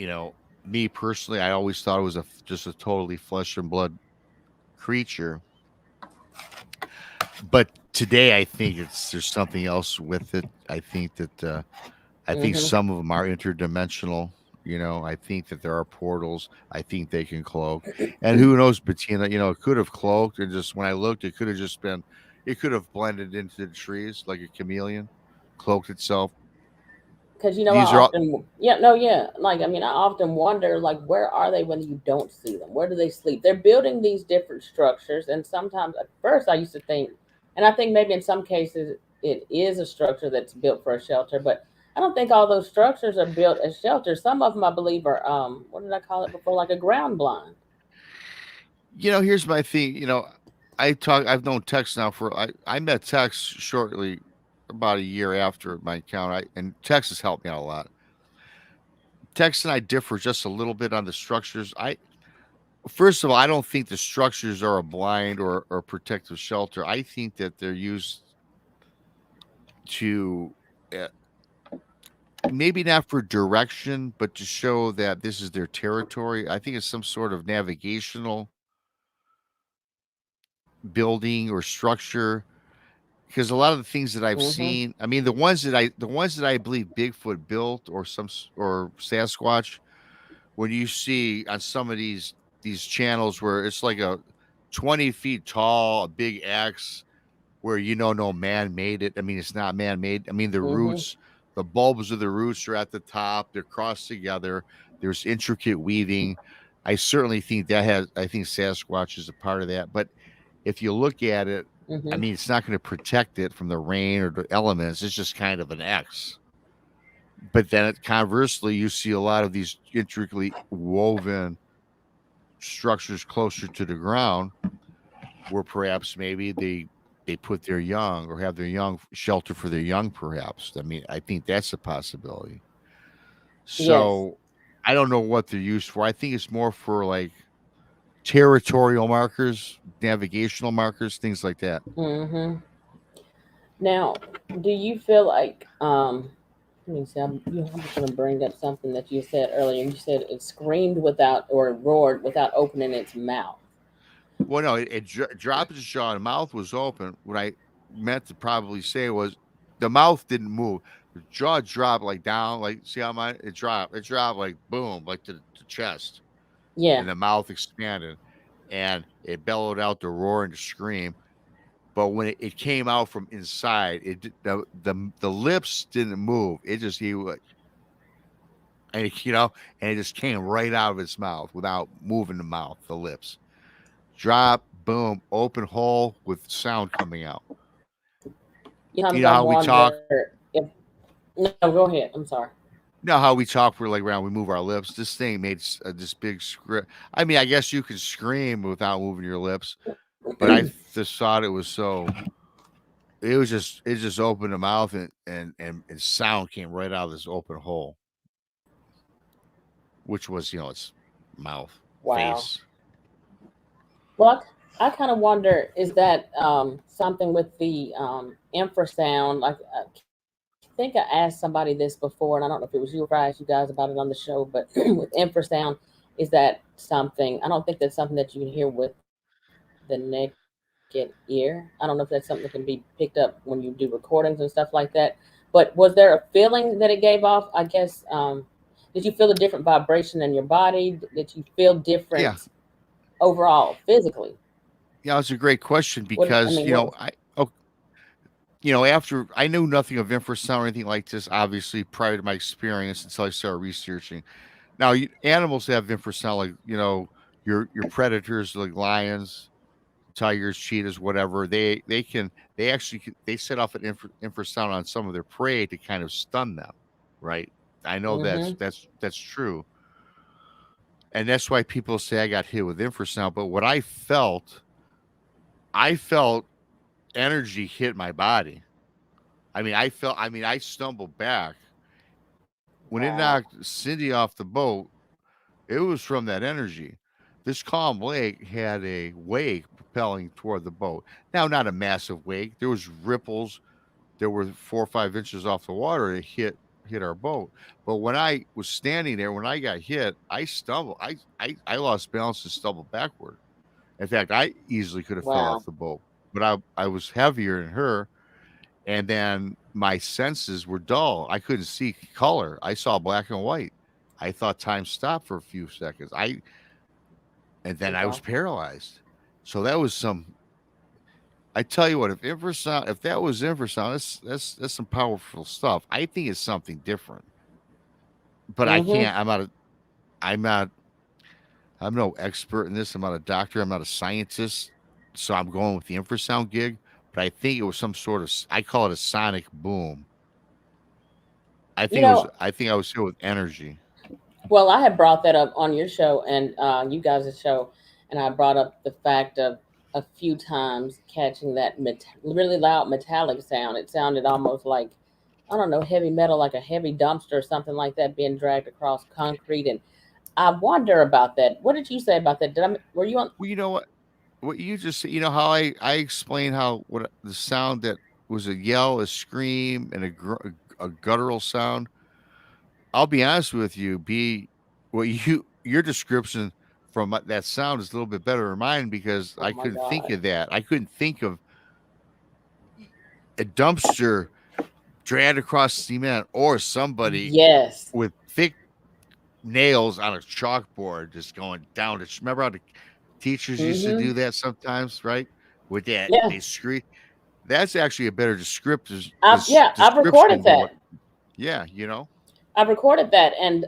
me personally, I always thought it was just a totally flesh and blood creature. But today, I think there's something else with it. I think Mm-hmm. some of them are interdimensional. I think that there are portals. I think they can cloak, and who knows, Bettina? It could have cloaked, and just when I looked, it could have blended into the trees like a chameleon, cloaked itself because you know I These are all, often like I mean I often wonder like where are they when you don't see them? Where do they sleep? They're building these different structures, and sometimes at first I used to think, and I think maybe in some cases it is a structure that's built for a shelter, but I don't think all those structures are built as shelters. Some of them I believe are what did I call it before, like a ground blind. here's my thing. I've known Tex now I met Tex shortly about a year after my encounter. And Tex has helped me out a lot. Tex and I differ just a little bit on the structures. First of all, I don't think the structures are a blind or protective shelter. I think that they're used to, uh, maybe not for direction, but to show that this is their territory. I think it's some sort of navigational building or structure, because a lot of the things that I've Mm-hmm. seen, I mean, the ones that I believe Bigfoot built or or Sasquatch, when you see on some of these channels where it's like a 20 feet tall, a big X, where no man made it. I mean, it's not man made. I mean, Mm-hmm. the bulbs of the roots are at the top. They're crossed together. There's intricate weaving. I think Sasquatch is a part of that. But if you look at it, I Mm-hmm. mean, it's not going to protect it from the rain or the elements. It's just kind of an X. But then conversely, you see a lot of these intricately woven structures closer to the ground where perhaps maybe they put their young or have their young shelter for their young, perhaps. I mean, I think that's a possibility. Yes. So I don't know what they're used for. I think it's more for like territorial markers, navigational markers, things like that. Mm-hmm. Now, do you feel like let me see. I'm just going to bring up something that you said earlier. You said it screamed without or roared without opening its mouth. Well, no, it dropped its jaw. The mouth was open. What I meant to probably say was the mouth didn't move. The jaw dropped like down, like see how mine it dropped. It dropped like boom, like to the chest, Yeah. and the mouth expanded, and it bellowed out the roar and the scream. But when it came out from inside, the lips didn't move. It just he like and and it just came right out of its mouth without moving the mouth, the lips. Drop, boom, open hole with sound coming out. You Sometimes know I how we talk. wonder if. No, go ahead. I'm sorry. You know how we talk. We're like around. We move our lips. This thing made this big script. I mean, I guess you could scream without moving your lips, but I just thought it was so. It just opened the mouth and sound came right out of this open hole, which was its mouth, Wow. face. Well, I kind of wonder is that something with the infrasound? Like, I think I asked somebody this before, and I don't know if it was you or if I asked you guys about it on the show, but with infrasound, is that something? I don't think that's something that you can hear with the naked ear. I don't know if that's something that can be picked up when you do recordings and stuff like that. But was there a feeling that it gave off? I guess, did you feel a different vibration in your body? Did you feel Yeah, different overall physically? yeah, it's a great question What I because mean, what was after I knew nothing of infrasound or anything like this, obviously prior to my experience until I started researching. Now, animals have infrasound, like your predators, like lions, tigers, cheetahs, whatever. They actually they set off an infrasound on some of their prey to kind of stun them, right? I know mm-hmm. that's true, and that's why people say I got hit with infrasound. But what I felt energy hit my body. I stumbled back when it Wow. knocked Cindy off the boat. It was from that energy. This calm lake had a wake propelling toward the boat. Now, not a massive wake. There was ripples. There were 4 or 5 inches off the water. It hit our boat. But when I was standing there, when I got hit, I stumbled. I lost balance and stumbled backward. In fact, I easily could have fell Wow. off the boat. But I was heavier than her, and then my senses were dull. I couldn't see color. I saw black and white. I thought time stopped for a few seconds. And then I was Okay. paralyzed. So that was some. I tell you what, if that was infrasound, that's some powerful stuff. I think it's something different, but I Mm-hmm. can't. I'm not. I'm no expert in this. I'm not a doctor. I'm not a scientist. So I'm going with the infrasound gig. But I think it was some sort of. I call it a sonic boom. I You think it was. know, I think I was here with energy. well, I had brought that up on your show and you guys' show, and I brought up the fact of a few times catching that really loud metallic sound. It sounded almost like, I don't know, heavy metal, like a heavy dumpster or something like that being dragged across concrete. And I wonder about that. What did you say about that? Were you on? Well, you know what? What you just said. You know how I explained how what the sound that was a yell, a scream, and a guttural sound. I'll be honest with you. What your description from that sound is a little bit better than mine because Oh I my couldn't think God. of that. I couldn't think of a dumpster dragged across cement or somebody Yes. with thick nails on a chalkboard just going down. Remember how the teachers used to Mm-hmm. do that sometimes, right? With that, Yeah. they scream. That's actually a better I've recorded description than that. what. Yeah, you know. I recorded that, and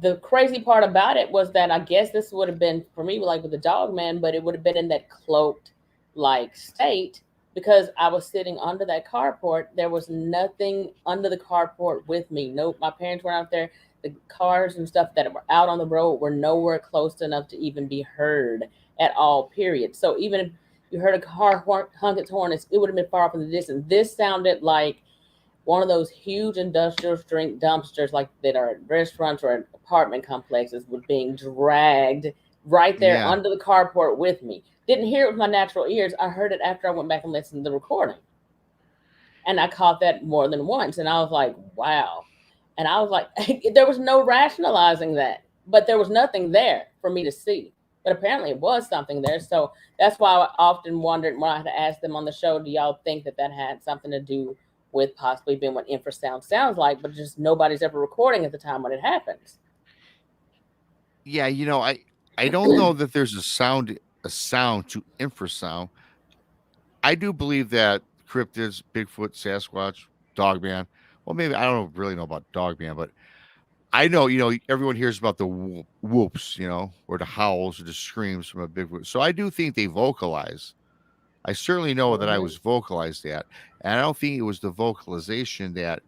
the crazy part about it was that I guess this would have been for me like with the dog man, but it would have been in that cloaked like state because I was sitting under that carport. There was nothing under the carport with me. Nope, my parents were out there. The cars and stuff that were out on the road were nowhere close enough to even be heard at all. Period. So even if you heard a car hunk its horn, it would have been far off in the distance. This sounded like one of those huge industrial strength dumpsters like that are at restaurants or apartment complexes was being dragged right there Yeah. under the carport with me. Didn't hear it with my natural ears. I heard it after I went back and listened to the recording. And I caught that more than once. And I was like, wow. And I was like, there was no rationalizing that, but there was nothing there for me to see. But apparently it was something there. So that's why I often wondered when I had to ask them on the show, do y'all think that that had something to do with possibly being what infrasound sounds like, but just nobody's ever recording at the time when it happens? Yeah, I don't know that there's a sound to infrasound. I do believe that cryptids, Bigfoot, Sasquatch, Dogman. Well, maybe I don't really know about Dogman, but I know, everyone hears about the whoops, or the howls or the screams from a Bigfoot. So I do think they vocalize. I certainly know that I Mm-hmm. was vocalized at. And I don't think it was the vocalization that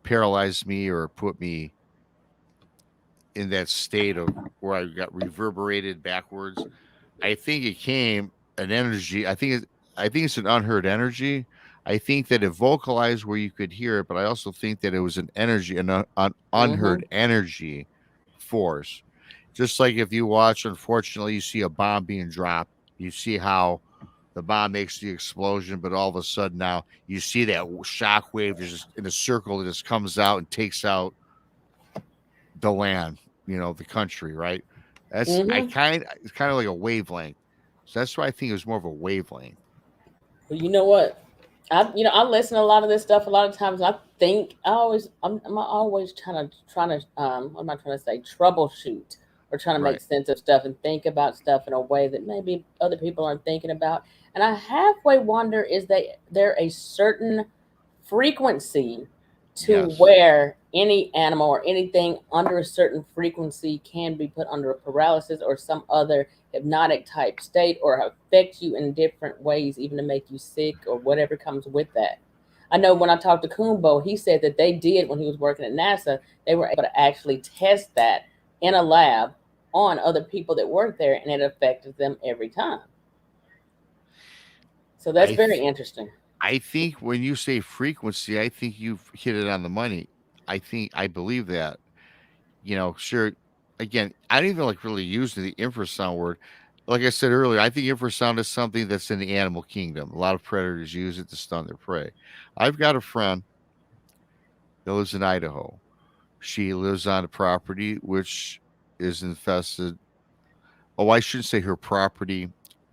paralyzed me or put me in that state of where I got reverberated backwards. I think it came an energy. I think it's an unheard energy. I think that it vocalized where you could hear it, but I also think that it was an energy, an Mm-hmm. unheard energy force. Just like if you watch, unfortunately, you see a bomb being dropped, you see how the bomb makes the explosion, but all of a sudden now you see that shock wave just in a circle that just comes out and takes out the land, the country, right? Mm-hmm. It's kind of like a wavelength. So that's why I think it was more of a wavelength. Well, you know what? I listen to a lot of this stuff a lot of times. I think I'm always trying to what am I trying to say, troubleshoot or trying to make Right. sense of stuff and think about stuff in a way that maybe other people aren't thinking about. And I halfway wonder, is there a certain frequency to Yes. where any animal or anything under a certain frequency can be put under a paralysis or some other hypnotic type state or affect you in different ways, even to make you sick or whatever comes with that. I know when I talked to Kumbo, he said that they did when he was working at NASA, they were able to actually test that in a lab on other people that worked there, and it affected them every time. So that's I very th- interesting. I think when you say frequency, I think you've hit it on the money. I believe that. Sure. Again, I don't even like really use the infrasound word. Like I said earlier, I think infrasound is something that's in the animal kingdom. A lot of predators use it to stun their prey. I've got a friend that lives in Idaho. She lives on a property which is infested. Oh, I shouldn't say her property.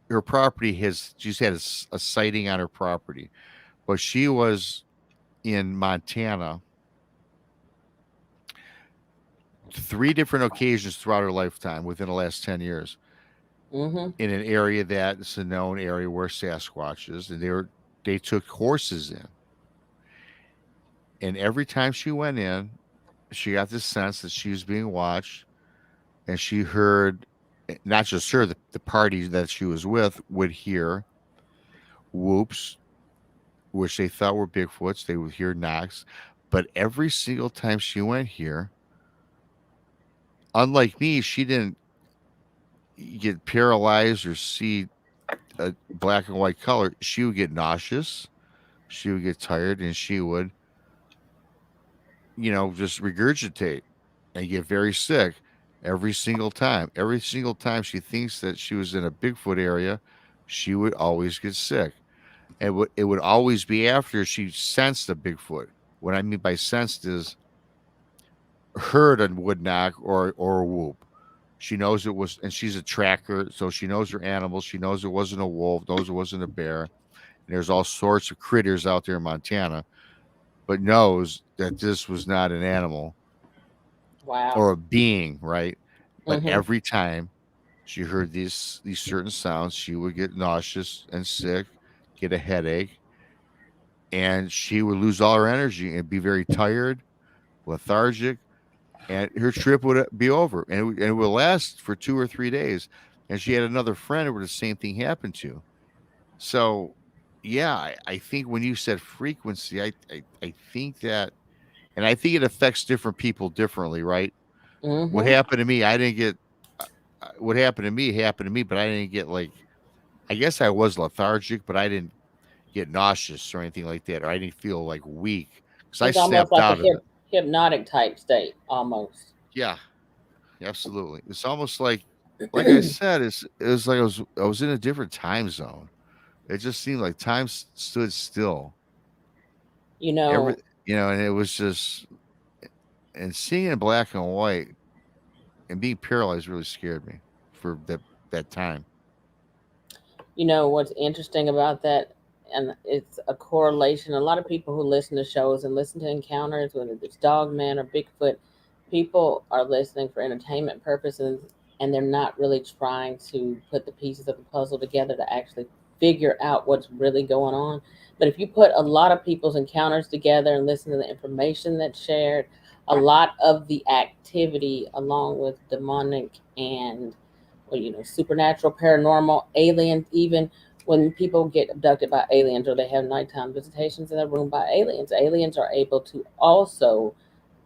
Her property has she's had a sighting on her property, but she was in Montana three different occasions throughout her lifetime within the last 10 years. Mm-hmm. in an area that's a known area where Sasquatch is, and they took horses in, and every time she went in, she got the sense that she was being watched, and she heard, not just her, the party that she was with would hear whoops, which they thought were Bigfoots. They would hear knocks, but every single time she went here, unlike me, she didn't get paralyzed or see a black and white color. She would get nauseous, she would get tired, and she would, just regurgitate and get very sick every single time. Every single time she thinks that she was in a Bigfoot area, she would always get sick. And it would always be after she sensed a Bigfoot. What I mean by sensed is heard a wood knock or a whoop. She knows it was, and she's a tracker, so she knows her animals. She knows it wasn't a wolf, knows it wasn't a bear. And there's all sorts of critters out there in Montana, but knows that this was not an animal Wow. or a being, right? But Mm-hmm. every time she heard these certain sounds, she would get nauseous and sick, get a headache, and she would lose all her energy and be very tired, lethargic, and her trip would be over, and it would last for 2 or 3 days. And she had another friend where the same thing happened to. So, yeah, I think when you said frequency, I think that, and I think it affects different people differently, right? What Mm-hmm. happened to me, I didn't get. What happened to me, but I didn't get like. I guess I was lethargic, but I didn't get nauseous or anything like that, or I didn't feel like weak because I It's almost snapped like a out of it. hypnotic type state, almost. Yeah, absolutely. It's almost like I said, it was like I was in a different time zone. It just seemed like time stood still. You Every know, and it was just, and seeing it in black and white and being paralyzed really scared me for that time. what's interesting about that, and it's a correlation. A lot of people who listen to shows and listen to encounters, whether it's Dogman or Bigfoot, people are listening for entertainment purposes, and they're not really trying to put the pieces of the puzzle together to actually figure out what's really going on. But if you put a lot of people's encounters together and listen to the information that's shared, a lot of the activity, along with demonic and, well, supernatural, paranormal, aliens, even when people get abducted by aliens or they have nighttime visitations in their room by aliens, aliens are able to also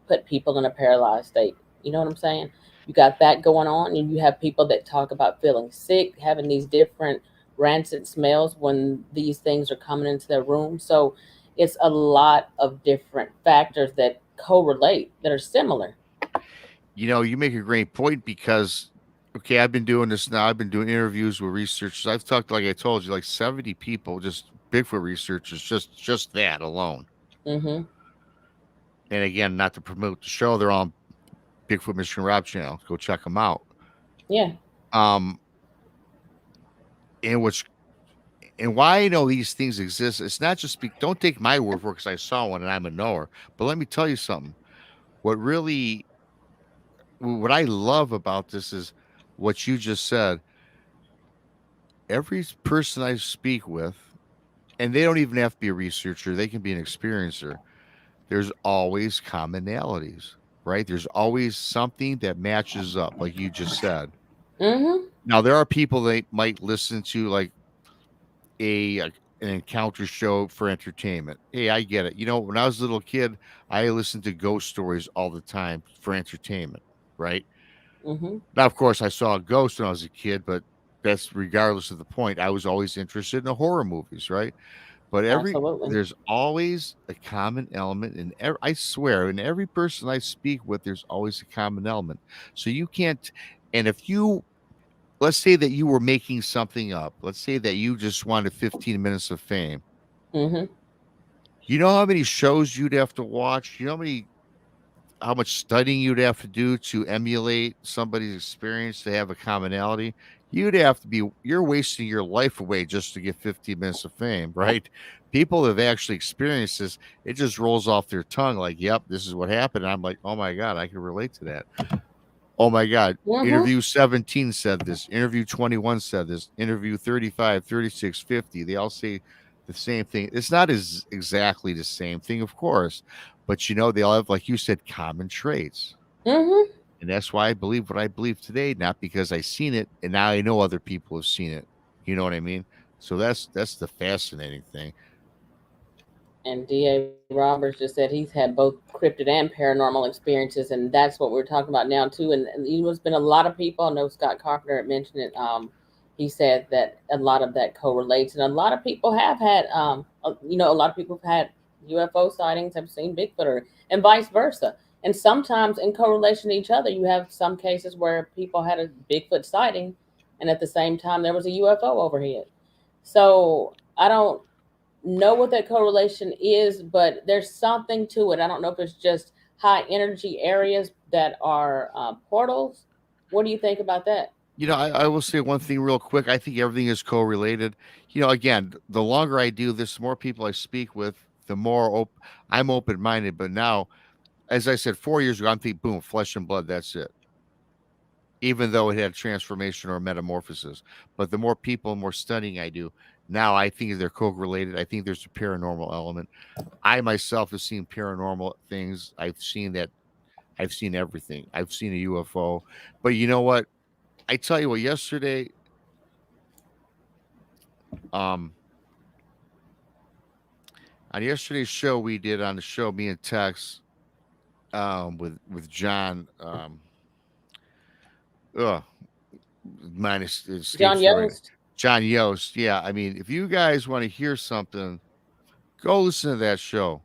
put people in a paralyzed state. You know what I'm saying? You got that going on, and you have people that talk about feeling sick, having these different rancid smells when these things are coming into their room. So it's a lot of different factors that correlate that are similar. You make a great point because, okay, I've been doing this now. I've been doing interviews with researchers. I've talked, like I told you, like 70 people, just Bigfoot researchers, just that alone. Mm-hmm. And again, not to promote the show, they're on Bigfoot Michigan Rob channel. Go check them out. Yeah. Um, and what's and why I know these things exist, it's not just don't take my word for it because I saw one and I'm a knower. But let me tell you something. What really what I love about this is what you just said. Every person I speak with, and they don't even have to be a researcher, they can be an experiencer. There's always commonalities, right? There's always something that matches up, like you just said. Mm-hmm. Now there are people that might listen to like an encounter show for entertainment. Hey, I get it. When I was a little kid, I listened to ghost stories all the time for entertainment, right? Mm-hmm. Now, of course, I saw a ghost when I was a kid, but that's regardless of the point. I was always interested in the horror movies, right? But Absolutely. there's always a common element in I swear, in every person I speak with, there's always a common element. So you can't, and if you, let's say that you were making something up, let's say that you just wanted 15 minutes of fame. Mm-hmm. You know how many shows you'd have to watch? You know how much studying you'd have to do to emulate somebody's experience to have a commonality? You're wasting your life away just to get 15 minutes of fame, right? People have actually experienced this. It just rolls off their tongue like, yep, this is what happened. And I'm like, oh my God, I can relate to that. Oh my God. Mm-hmm. Interview 17 said this. Interview 21 said this. Interview 35, 36, 50. They all say the same thing. It's not as exactly the same thing, of course, but they all have, like you said, common traits. Mm-hmm. And that's why I believe what I believe today, not because I seen it and now I know other people have seen it. You know what I mean? So that's the fascinating thing. And D.A. Roberts just said he's had both cryptid and paranormal experiences, and that's what we're talking about now too. And there's been a lot of people. I know Scott Carpenter had mentioned it. He said that a lot of that correlates, and a lot of people have had, a lot of people have had UFO sightings, have seen Bigfoot, and vice versa. And sometimes in correlation to each other, you have some cases where people had a Bigfoot sighting, and at the same time there was a UFO overhead. So I don't know what that correlation is, but there's something to it. I don't know if it's just high energy areas that are portals. What do you think about that? I will say one thing real quick. I think everything is correlated. Again, the longer I do this, the more people I speak with, the more I'm open minded. But now, as I said, 4 years ago, I'm thinking, boom, flesh and blood, that's it. Even though it had transformation or metamorphosis. But the more people, more studying I do, now I think they're correlated. I think there's a paranormal element. I myself have seen paranormal things. I've seen everything. I've seen a UFO. But you know what? I tell you what, yesterday, um, on yesterday's show we did on the show, me and Tex, with John, ugh, minus it John escapes me right now. Yost? John Yost. Yeah, I mean, if you guys want to hear something, go listen to that show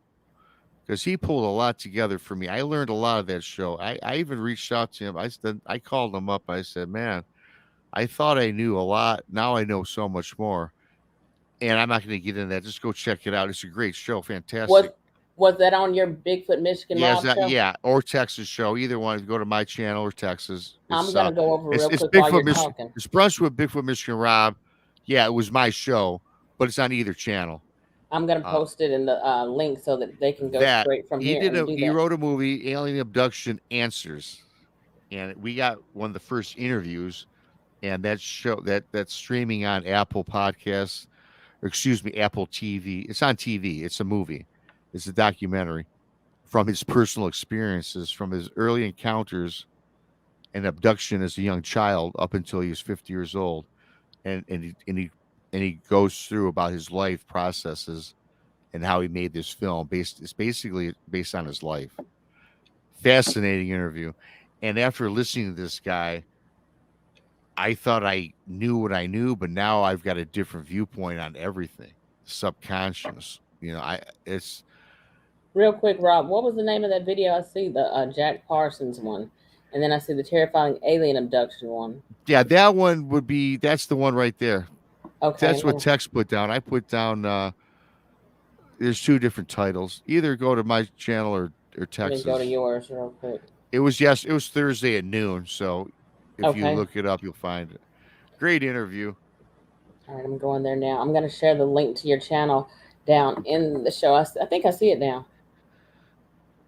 because he pulled a lot together for me. I learned a lot of that show. I even reached out to him. I called him up. I said, man, I thought I knew a lot. Now I know so much more. And I'm not going to get into that. Just go check it out. It's a great show. Was Fantastic. was that on your Bigfoot Michigan Yeah, Rob show? or Texas show. Either one. If you go to my channel or Texas. I'm gonna go over real It's quick while Bigfoot you're Michigan. talking. It's Brunch with Bigfoot Michigan Rob. Yeah, it was my show, but it's on either channel. I'm gonna Uh, post it in the link so that they can go that straight from here and do he that. wrote a movie, Alien Abduction Answers, and we got one of the first interviews, and that's streaming on Apple Podcasts, or excuse me, Apple TV. It's on TV. It's a movie. It's a documentary from his personal experiences, from his early encounters and abduction as a young child up until he was 50 years old, and he goes through about his life processes and how he made this film. It's basically based on his life. Fascinating interview. And after listening to this guy, I thought I knew what I knew, but now I've got a different viewpoint on everything. Subconscious. I it's Real quick, Rob, what was the name of that video? I see the Jack Parsons one, and then I see the terrifying alien abduction one. yeah, that's the one right there. Okay, That's what Tex put down. I put down there's two different titles. Either go to my channel or let me go to Texas. yours real quick. It was Thursday at noon, so if you Okay. look it up, you'll find it. Great interview. All right, I'm going there now. I'm going to share the link to your channel down in the show. I think I see it now.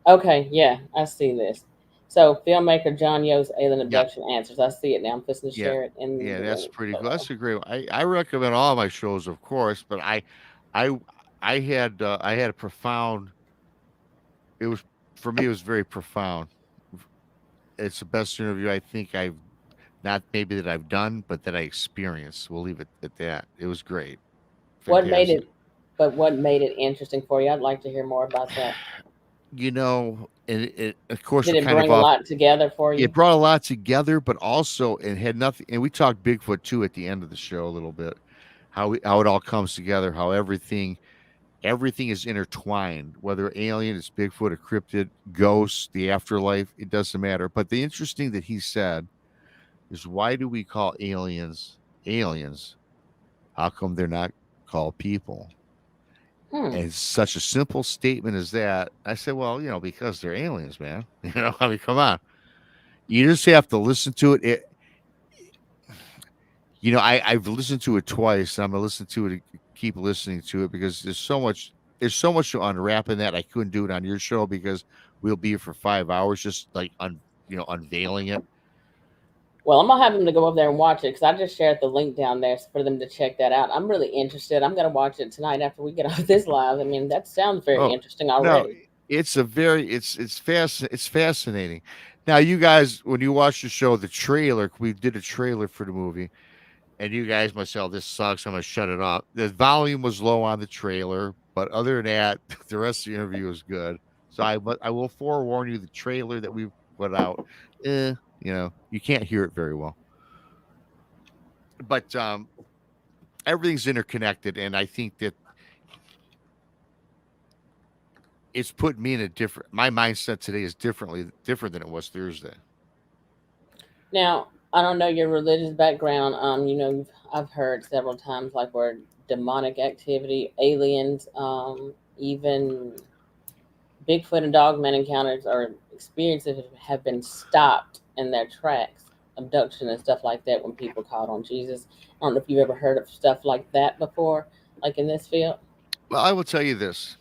Okay, yeah, I see this. So, filmmaker John Yo's Alien Yeah, Abduction Answers. I see it now. I'm just to yeah, share it in yeah. the That's link pretty cool. below. That's a great one. I recommend all my shows, of course, but I, I had a profound. It was for me. It was very profound. It's the best interview I think I've not maybe that I've done, but that I experienced. We'll leave it at that. It was great. What made Fantastic. it, but what made it interesting for you? I'd like to hear more about that. And of course Did we're it kind of bring a off. lot together for It you? brought a lot together, but also it had nothing. And we talked Bigfoot too at the end of the show a little bit, how it all comes together, how everything is intertwined. Whether alien, it's Bigfoot, a cryptid, ghosts, the afterlife, it doesn't matter. But the interesting that he said is, why do we call aliens aliens? How come they're not called people? Hmm. And it's such a simple statement as that. I said, well, because they're aliens, man. I mean, come on. You just have to listen to it. I've listened to it twice. I'm gonna listen to it, keep listening to it because there's so much to unwrap in that. I couldn't do it on your show because we'll be here for 5 hours, just like unveiling it. Well, I'm gonna have them to go over there and watch it because I just shared the link down there for them to check that out. I'm really interested. I'm gonna watch it tonight after we get off this live. I mean, that sounds very Oh, interesting no, already. it's a very it's fascinating. Now, you guys, when you watch the show, the trailer, we did a trailer for the movie, and you guys must say, "Oh, this sucks. I'm gonna shut it up." The volume was low on the trailer, but other than that, the rest of the interview was good. So I will forewarn you, the trailer that we put out, you can't hear it very well, but everything's interconnected, and I think that it's put me in a different. My mindset today is different than it was Thursday. Now, I don't know your religious background. I've heard several times like where demonic activity, aliens, even Bigfoot and dogman encounters or experiences have been stopped in their tracks, abduction and stuff like that when people called on Jesus. I don't know if you've ever heard of stuff like that before, like in this field. Well, I will tell you this.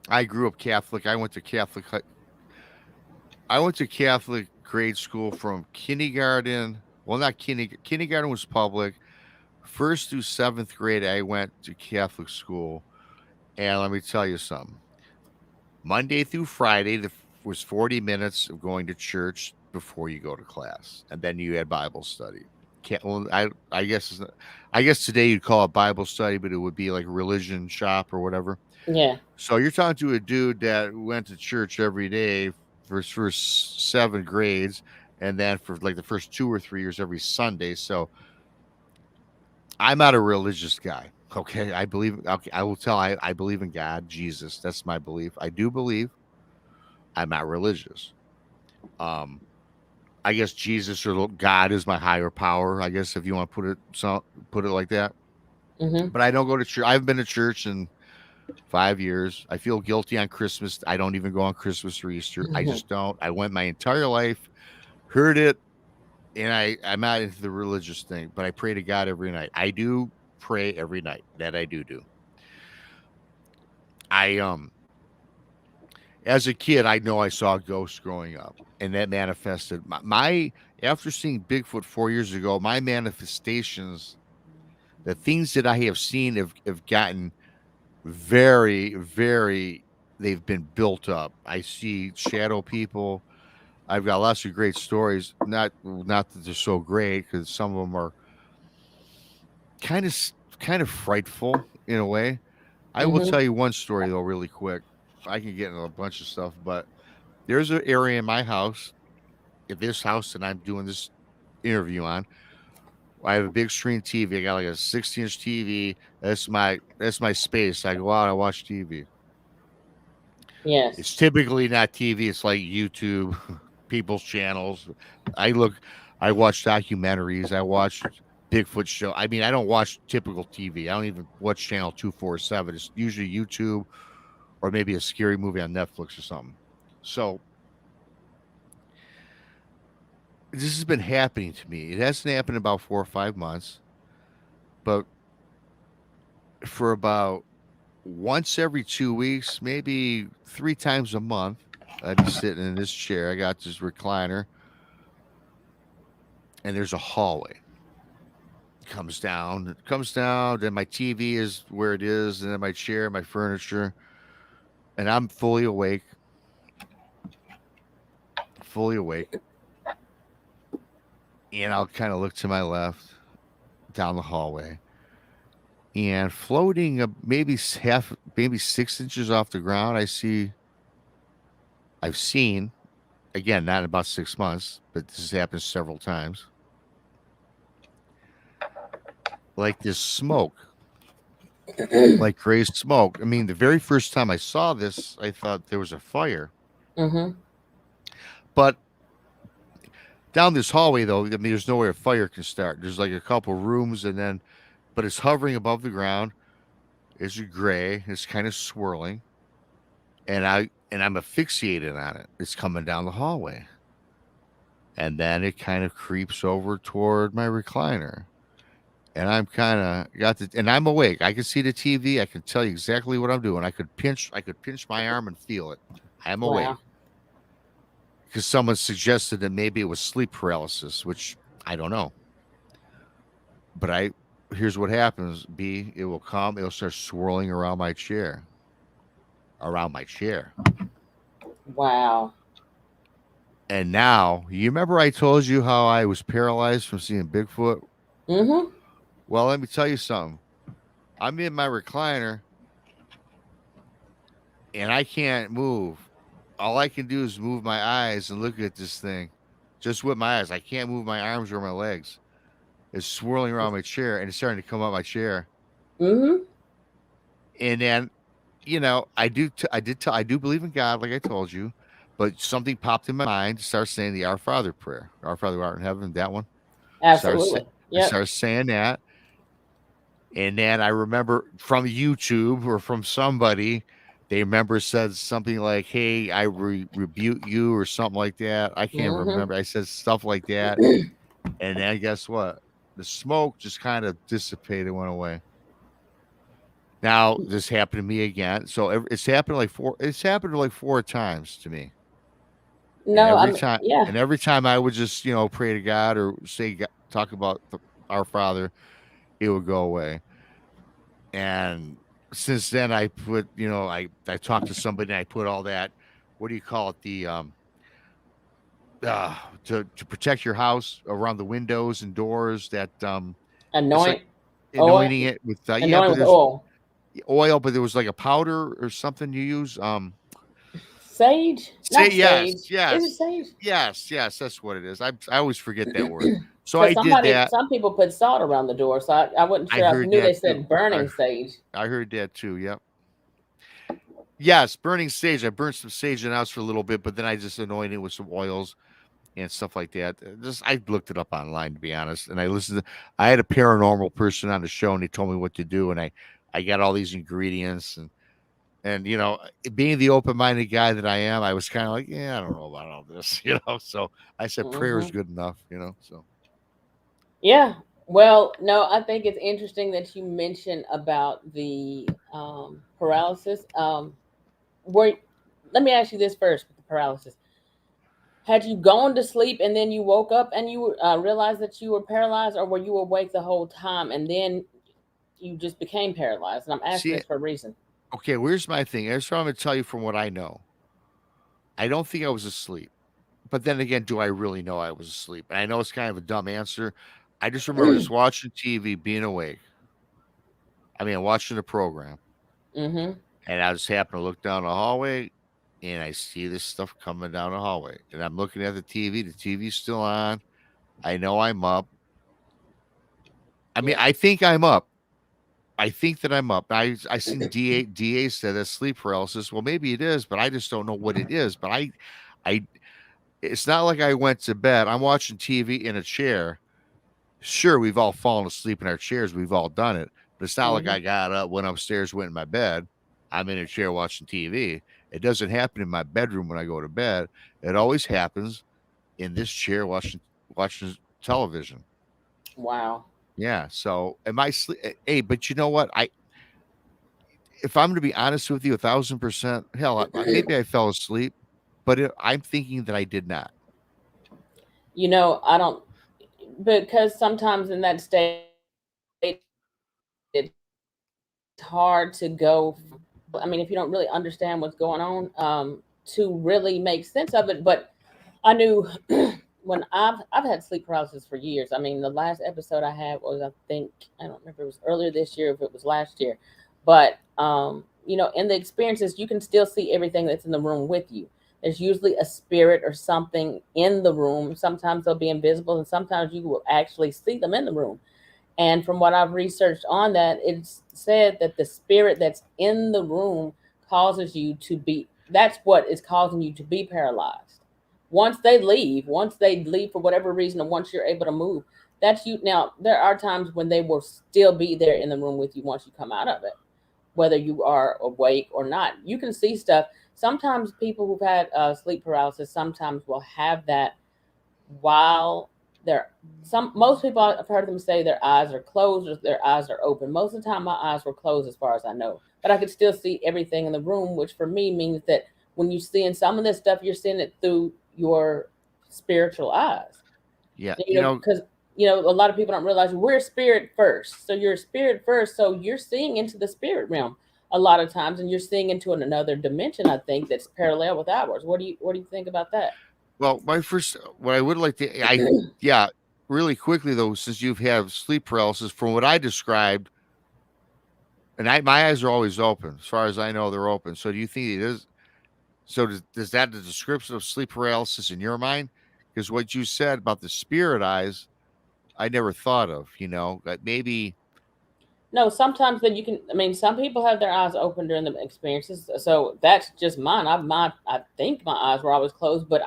I grew up Catholic. I went to Catholic grade school from kindergarten. Well, not kindergarten was public. First through seventh grade, I went to Catholic school, and let me tell you something. Monday through Friday, was 40 minutes of going to church before you go to class, and then you had Bible study. Can't, well, I guess I guess today you'd call it Bible study, but it would be like religion shop or whatever. Yeah. So you're talking to a dude that went to church every day for his first 7 grades, and then for like the first 2 or 3 years every Sunday. So I'm not a religious guy. Okay. Okay, I will tell, I believe in God, Jesus. That's my belief. I do believe. I'm not religious. Um, I guess Jesus or God is my higher power. I guess if you want to put it like that. Mhm. But I don't go to church. I haven't been to church in 5 years. I feel guilty on Christmas. I don't even go on Christmas or Easter. I Mhm. just don't. I went my entire life, heard it, and I'm not into the religious thing, but I pray to God every night. I do pray every night. That I do. I As a kid, I know I saw ghosts growing up, and that manifested my after seeing Bigfoot 4 years ago. My manifestations, the things that I have seen, have gotten very, very. They've been built up. I see shadow people. I've got lots of great stories. Not that they're so great, because some of them are kind of kind of frightful in a way. I will Mhm. tell you one story though, really quick. I can get into a bunch of stuff, but there's an area in my house, at this house that I'm doing this interview on. I have a big screen TV. I got like a 60-inch TV. That's my space. I go out, I watch TV. Yes. It's typically not TV. It's like YouTube, people's channels. I look, I watch documentaries. I watch Bigfoot show. I mean, I don't watch typical TV. I don't even watch channel 247. It's usually YouTube or maybe a scary movie on Netflix or something. So this has been happening to me. It hasn't happened in about 4 or 5 months, but for about once every 2 weeks, maybe 3 times a month, I'd be sitting in this chair. I got this recliner, and there's a hallway. It comes down. Then my TV is where it is, and then my chair, my furniture, and I'm fully awake, and I'll kind of look to my left down the hallway, and floating maybe 6 inches off the ground, I've seen, again, not in about 6 months, but this has happened several times, like this smoke, like gray smoke. I mean, the very first time I saw this, I thought there was a fire. Mhm. But down this hallway, though, I mean, there's nowhere a fire can start. There's like a couple rooms, but it's hovering above the ground. It's gray. It's kind of swirling, and I'm asphyxiated on it. It's coming down the hallway, and then it kind of creeps over toward my recliner, and I'm kind of and I'm awake. I can see the TV. I can tell you exactly what I'm doing. I could pinch my arm and feel it. I'm awake. Wow. because someone suggested that maybe it was sleep paralysis, which I don't know. But here's what happens. B, it will come. It'll start swirling around my chair. Wow. And now, you remember I told you how I was paralyzed from seeing Bigfoot? Mm-hmm. Well, let me tell you something. I'm in my recliner and I can't move. All I can do is move my eyes and look at this thing just with my eyes. I can't move my arms or my legs. It's swirling around my chair and it's starting to come up my chair. Mm-hmm. And then, I do believe in God, like I told you, but something popped in my mind to start saying the Our Father prayer. Our Father who art in heaven, that one. Started, sa- Absolutely. I Yep. started saying that. And then I remember from YouTube or from somebody, they remember said something like, "Hey, I rebuke you" or something like that. I can't Mm-hmm. remember. I said stuff like that, and then guess what? The smoke just kind of dissipated, went away. Now this happened to me again. So it's happened like four. It's happened like four times to me, and No, I mean, yeah. every time I would just pray to God or talk about our Father, it would go away. And since then, I talked to somebody and I put all that. What do you call it? The to protect your house around the windows and doors. That it's like Anoint oil. anointing it with yeah, Anoint but with there's oil. oil, but there was like a powder or something you use. Sage? Say Not yes, sage. Is it yes, sage? yes. That's what it is. I always forget that word. So Because I did that. some people put salt around the door, so I wasn't I sure. I heard knew that they too. said I burning sage. I heard that too. Yep. Yes, burning sage. I burned some sage in the house for a little bit, but then I just anointed it with some oils and stuff like that. Just I looked it up online to be honest, and I had a paranormal person on the show, and he told me what to do, and I got all these ingredients, and being the open minded guy that I am, I was kind of like, yeah, I don't know about all this, So I said prayer is Hmm. good enough. So Yeah. Well, no, I think it's interesting that you mentioned about the paralysis. Were Let me ask you this first with the paralysis. Had you gone to sleep and then you woke up and you realized that you were paralyzed, or were you awake the whole time and then you just became paralyzed? And I'm asking see, this for a reason. okay, where's my thing? That's what I'm going to tell you from what I know. I don't think I was asleep. But then again, do I really know I was asleep? And I know it's kind of a dumb answer. I just remember just watching TV, being awake. I mean, watching the program, Mm-hmm. and I just happen to look down the hallway, and I see this stuff coming down the hallway. And I'm looking at the TV. The TV's still on. I know I'm up. I mean, Yeah. I think I'm up. I think that I'm up. I seen DA said that's sleep paralysis. Well, maybe it is, but I just don't know what it is. But I it's not like I went to bed. I'm watching TV in a chair. Sure, we've all fallen asleep in our chairs. We've all done it. But it's not like Mm-hmm. I got up, went upstairs, went in my bed. I'm in a chair watching TV. It doesn't happen in my bedroom when I go to bed. It always happens in this chair watching television. Wow. Yeah. So am I sleep? Hey, but you know what? If I'm going to be honest with you, 1,000%, hell, maybe I fell asleep, but I'm thinking that I did not. I don't, because sometimes in that state it's hard to go. I mean, if you don't really understand what's going on, to really make sense of it. But I knew when I've had sleep paralysis for years. I mean, the last episode I had was, I think, I don't remember if it was earlier this year, if it was last year, but in the experiences, you can still see everything that's in the room with you. There's usually a spirit or something in the room. Sometimes they'll be invisible, and sometimes you will actually see them in the room. And from what I've researched on that, it's said that the spirit that's in the room causes you to be, that's what is causing you to be paralyzed. Once they leave for whatever reason, and once you're able to move, that's you. Now, there are times when they will still be there in the room with you once you come out of it, whether you are awake or not. You can see stuff. Sometimes people who've had sleep paralysis sometimes will have that while they're most people, I've heard them say their eyes are closed or their eyes are open. Most of the time my eyes were closed as far as I know, but I could still see everything in the room, which for me means that when you're seeing some of this stuff, you're seeing it through your spiritual eyes. Yeah, Because a lot of people don't realize we're spirit first. So you're spirit first. So you're seeing into the spirit realm a lot of times, and you're seeing into another dimension. I think that's parallel with ours. What do you think about that? well, what I would like to, yeah, really quickly though, since you've had sleep paralysis, from what I described, and my eyes are always open, as far as I know, they're open. So do you think it is? So does that the description of sleep paralysis in your mind? Because what you said about the spirit eyes, I never thought of. That maybe. No, sometimes that you can. I mean, some people have their eyes open during the experiences. So that's just mine. I think my eyes were always closed, but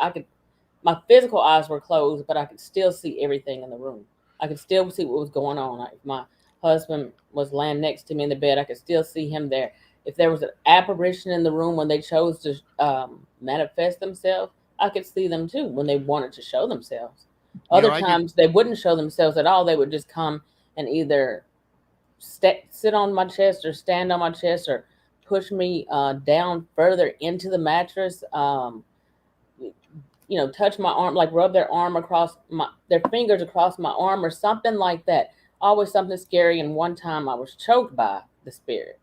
my physical eyes were closed, but I could still see everything in the room. I could still see what was going on. Like if my husband was laying next to me in the bed, I could still see him there. If there was an apparition in the room when they chose to manifest themselves, I could see them too when they wanted to show themselves. Other I could. times they wouldn't show themselves at all. They would just come and either sit on my chest or stand on my chest or push me down further into the mattress. Touch my arm, like rub their fingers across my arm or something like that. Always something scary. And one time I was choked by the spirit.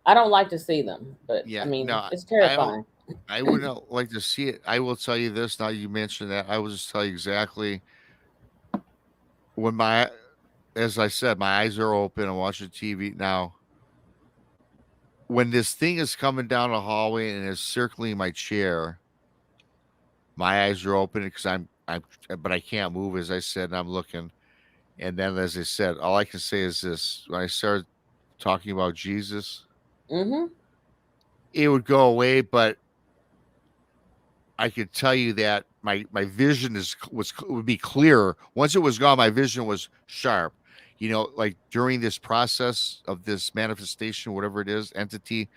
I don't like to see them, but I Yeah, mean, no, it's I don't. terrifying. I would not like to see it. I will tell you this. Now you mentioned that, I will just tell you exactly when as I said, my eyes are open. I'm watching TV now. When this thing is coming down the hallway and is circling my chair, my eyes are open because but I can't move, as I said, and I'm looking. And then, as I said, all I can say is this: when I started talking about Jesus, Mm-hmm. it would go away, but I could tell you that my vision would be clearer. Once it was gone, my vision was sharp. Like during this process of this manifestation, whatever it is, entity,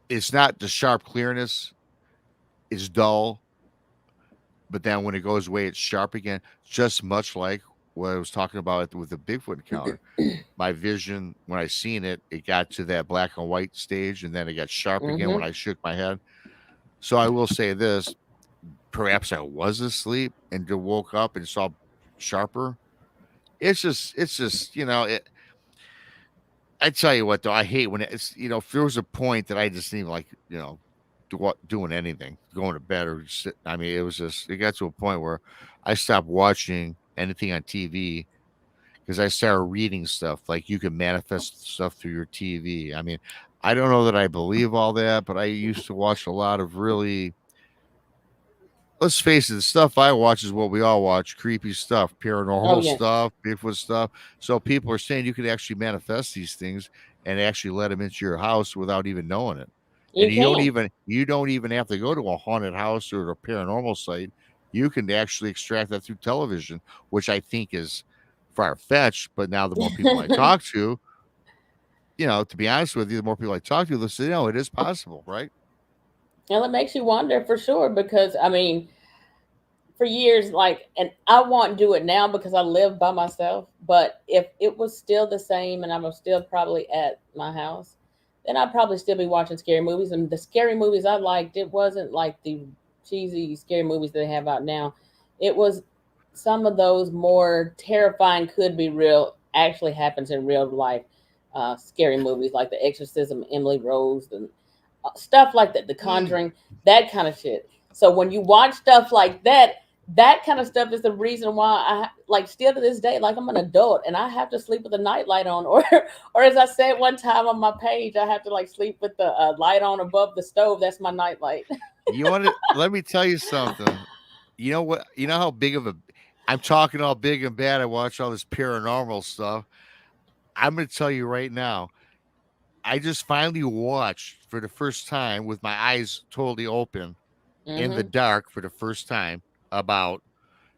it's not the sharp clearness, it's dull, but then when it goes away, it's sharp again, just much like what I was talking about with the Bigfoot encounter. My vision, when I seen it, it got to that black and white stage, and then it got sharp again when Mm-hmm. I shook my head. So I will say this: perhaps I was asleep and then woke up and saw sharper. It's just I tell you what though, I hate when if there was a point that I just didn't even like, doing anything, going to bed or just I mean, it got to a point where I stopped watching anything on TV because I started reading stuff like you can manifest stuff through your TV. I mean, I don't know that I believe all that, but I used to watch a lot of really, let's face it, the stuff I watch is what we all watch: creepy stuff, Oh paranormal yes, stuff, Bigfoot stuff. So people are saying you can actually manifest these things and actually let them into your house without even knowing it. And you can. you don't even have to go to a haunted house or a paranormal site. You can actually extract that through television, which I think is far fetched. But now the more people I talk to, to be honest with you, the more people I talk to, they'll say, no, it is possible, right? Well, it makes you wonder for sure because I mean, for years, like, and I won't do it now because I live by myself. But if it was still the same and I was still probably at my house, then I'd probably still be watching scary movies. And the scary movies I liked, it wasn't like the cheesy scary movies that they have out now. It was some of those more terrifying, could be real, actually happens in real life. Scary movies like The Exorcism, Emily Rose, and stuff like that, The Mm. Conjuring, that kind of shit. So when you watch stuff like that, that kind of stuff is the reason why I like still to this day, like I'm an adult and I have to sleep with the night light on, or as I said one time on my page, I have to like sleep with the light on above the stove. That's my night light. You want to let me tell you something. You know what? You know how big of a I'm talking all big and bad. I watch all this paranormal stuff. I'm going to tell you right now. I just finally watched for the first time with my eyes totally open in the Mm-hmm. dark for the first time about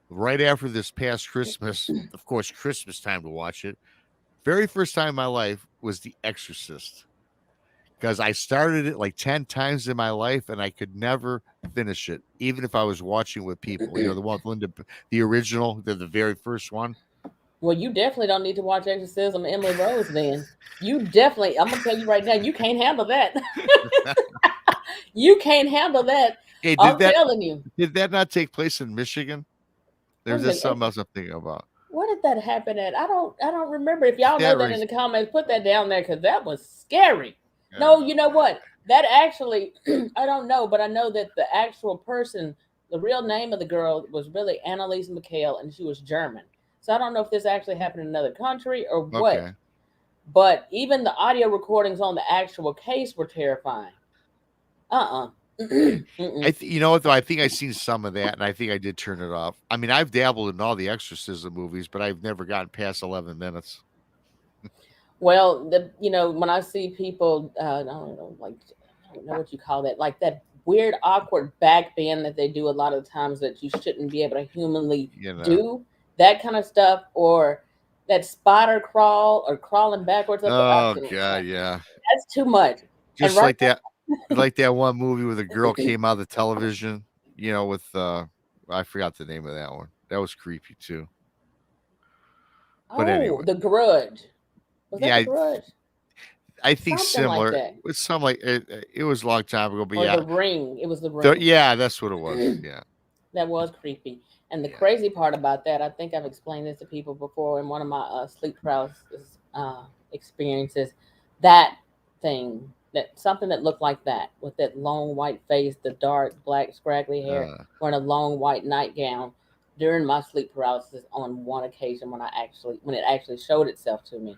right after this past Christmas. Of course, Christmas time to watch it. Very first time in my life was The Exorcist because I started it like 10 times in my life and I could never finish it, even if I was watching with people. The one with Linda, the original, the very first one. Well, you definitely don't need to watch Exorcism, Emily Rose. Then you definitely, I'm gonna tell you right now, you can't handle that. You can't handle that. Hey, I'm telling you. did that not take place in Michigan? There's just something else I'm thinking about. Where did that happen at? I don't remember. If y'all know That that in race, the comments, put that down there because that was scary. No, you know what? That actually, I don't know, but I know that the actual person, the real name of the girl was really Annalise McHale, and she was German. So I don't know if this actually happened in another country or what. okay. But even the audio recordings on the actual case were terrifying. Mm-mm. You know what though? I think I seen some of that, and I think I did turn it off. I mean, I've dabbled in all the exorcism movies, but I've never gotten past 11 minutes. Well, when I see people, I don't know, like I don't know what you call that, like that weird, awkward back bend that they do a lot of the times that you shouldn't be able to humanly You know. do, that kind of stuff, or that spider crawl or crawling backwards up. Oh god, yeah. That's too much. And Just right, like that one movie where the girl came out of the television, with I forgot the name of that one. That was creepy too. But oh, anyway, The Grudge. Was that yeah, The Grudge? I think Something like similar. that, With some like it was a long time ago, but or The yeah, Ring. It was The Ring. yeah, that's what it was. Yeah, That was creepy. And the yeah. crazy part about that, I think I've explained this to people before in one of my sleep paralysis experiences. That thing, that something that looked like that, with that long white face, the dark black scraggly hair, Uh, wearing a long white nightgown during my sleep paralysis on one occasion when it actually showed itself to me.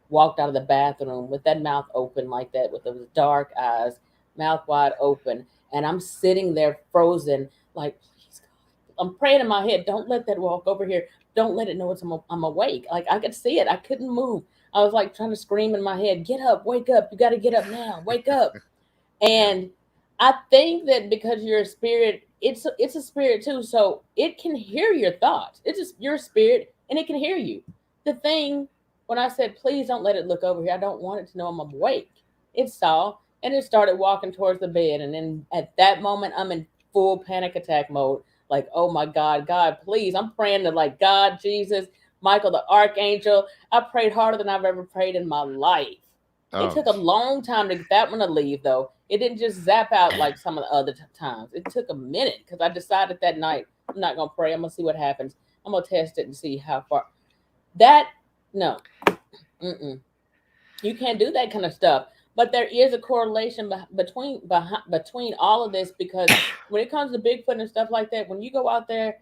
Walked out of the bathroom with that mouth open like that, with those dark eyes, mouth wide open, and I'm sitting there frozen, like, please, God. I'm praying in my head, don't let that walk over here. Don't let it know I'm awake. Like, I could see it. I couldn't move. I was like trying to scream in my head, get up, wake up. You got to get up now. Wake up. yeah. And I think that because you're a spirit, it's a spirit too, so it can hear your thoughts. It's just your spirit, and it can hear you. The thing, when I said, please don't let it look over here, I don't want it to know I'm awake. It saw, and it started walking towards the bed, and then at that moment, I'm in full panic attack mode. Like, oh my God, God, please! I'm praying to, like, God, Jesus, Michael, the archangel. I prayed harder than I've ever prayed in my life. It Oh, took a long time to get that one to leave, though. It didn't just zap out like some of the other times. It took a minute because I decided that night I'm not gonna pray. I'm gonna see what happens. I'm gonna test it and see how far. That no, mm-mm. You can't do that kind of stuff. But there is a correlation between all of this, because when it comes to Bigfoot and stuff like that, when you go out there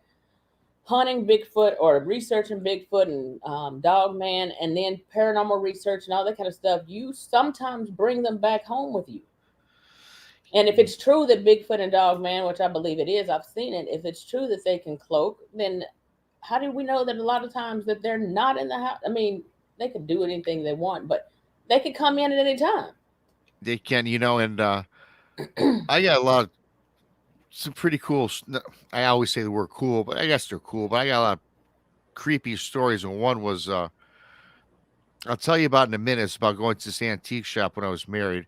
hunting Bigfoot or researching Bigfoot and Dog Man, and then paranormal research and all that kind of stuff, you sometimes bring them back home with you. And if it's true that Bigfoot and Dog Man, which I believe it is, I've seen it. If it's true that they can cloak, then how do we know that a lot of times that they're not in the house? I mean, they could do anything they want, but they could come in at any time. they can, and I got a lot of some pretty cool. I always say the word cool, but I guess they're cool. But I got a lot of creepy stories, and one was I'll tell you about in a minute. It's about going to this antique shop when I was married.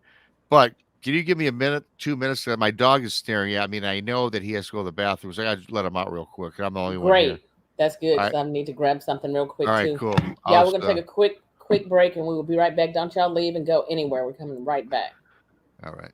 But can you give me a minute, 2 minutes? My dog is staring at me, and I know that he has to go to the bathroom. So I got to let him out real quick. I'm the only one here. Great. That's good All because right. I need to grab something real All quick right. too. Cool. I'll Yeah, we're just, gonna take a quick break and we will be right back. Don't y'all leave and go anywhere. We're coming right back. all right.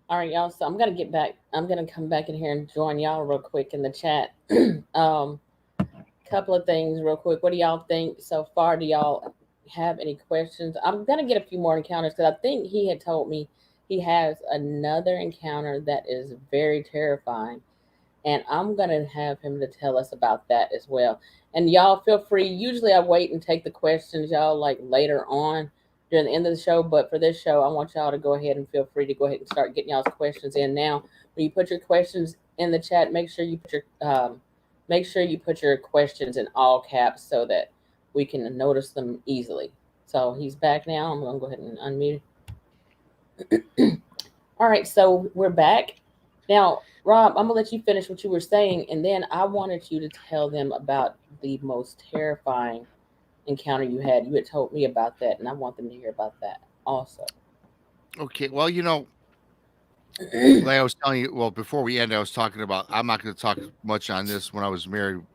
All right, y'all. So I'm gonna get back. I'm gonna come back in here and join y'all real quick in the chat. um, couple of things real quick. What do y'all think so far? Do y'all have any questions? I'm gonna get a few more encounters because I think he had told me he has another encounter that is very terrifying, and I'm gonna have him to tell us about that as well. And y'all feel free. Usually I wait and take the questions, y'all, like later on during the end of the show. But for this show, I want y'all to go ahead and feel free to go ahead and start getting y'all's questions in now. When you put your questions in the chat, make sure you put your questions in all caps so that we can notice them easily. So he's back now. I'm gonna go ahead and unmute. All right, so we're back. Now, Rob, I'm gonna let you finish what you were saying, and then I wanted you to tell them about the most terrifying encounter you had. You had told me about that, and I want them to hear about that also. Okay. Well, like I was telling you, well, before we end, I was talking about, I'm not going to talk much on this. When I was married,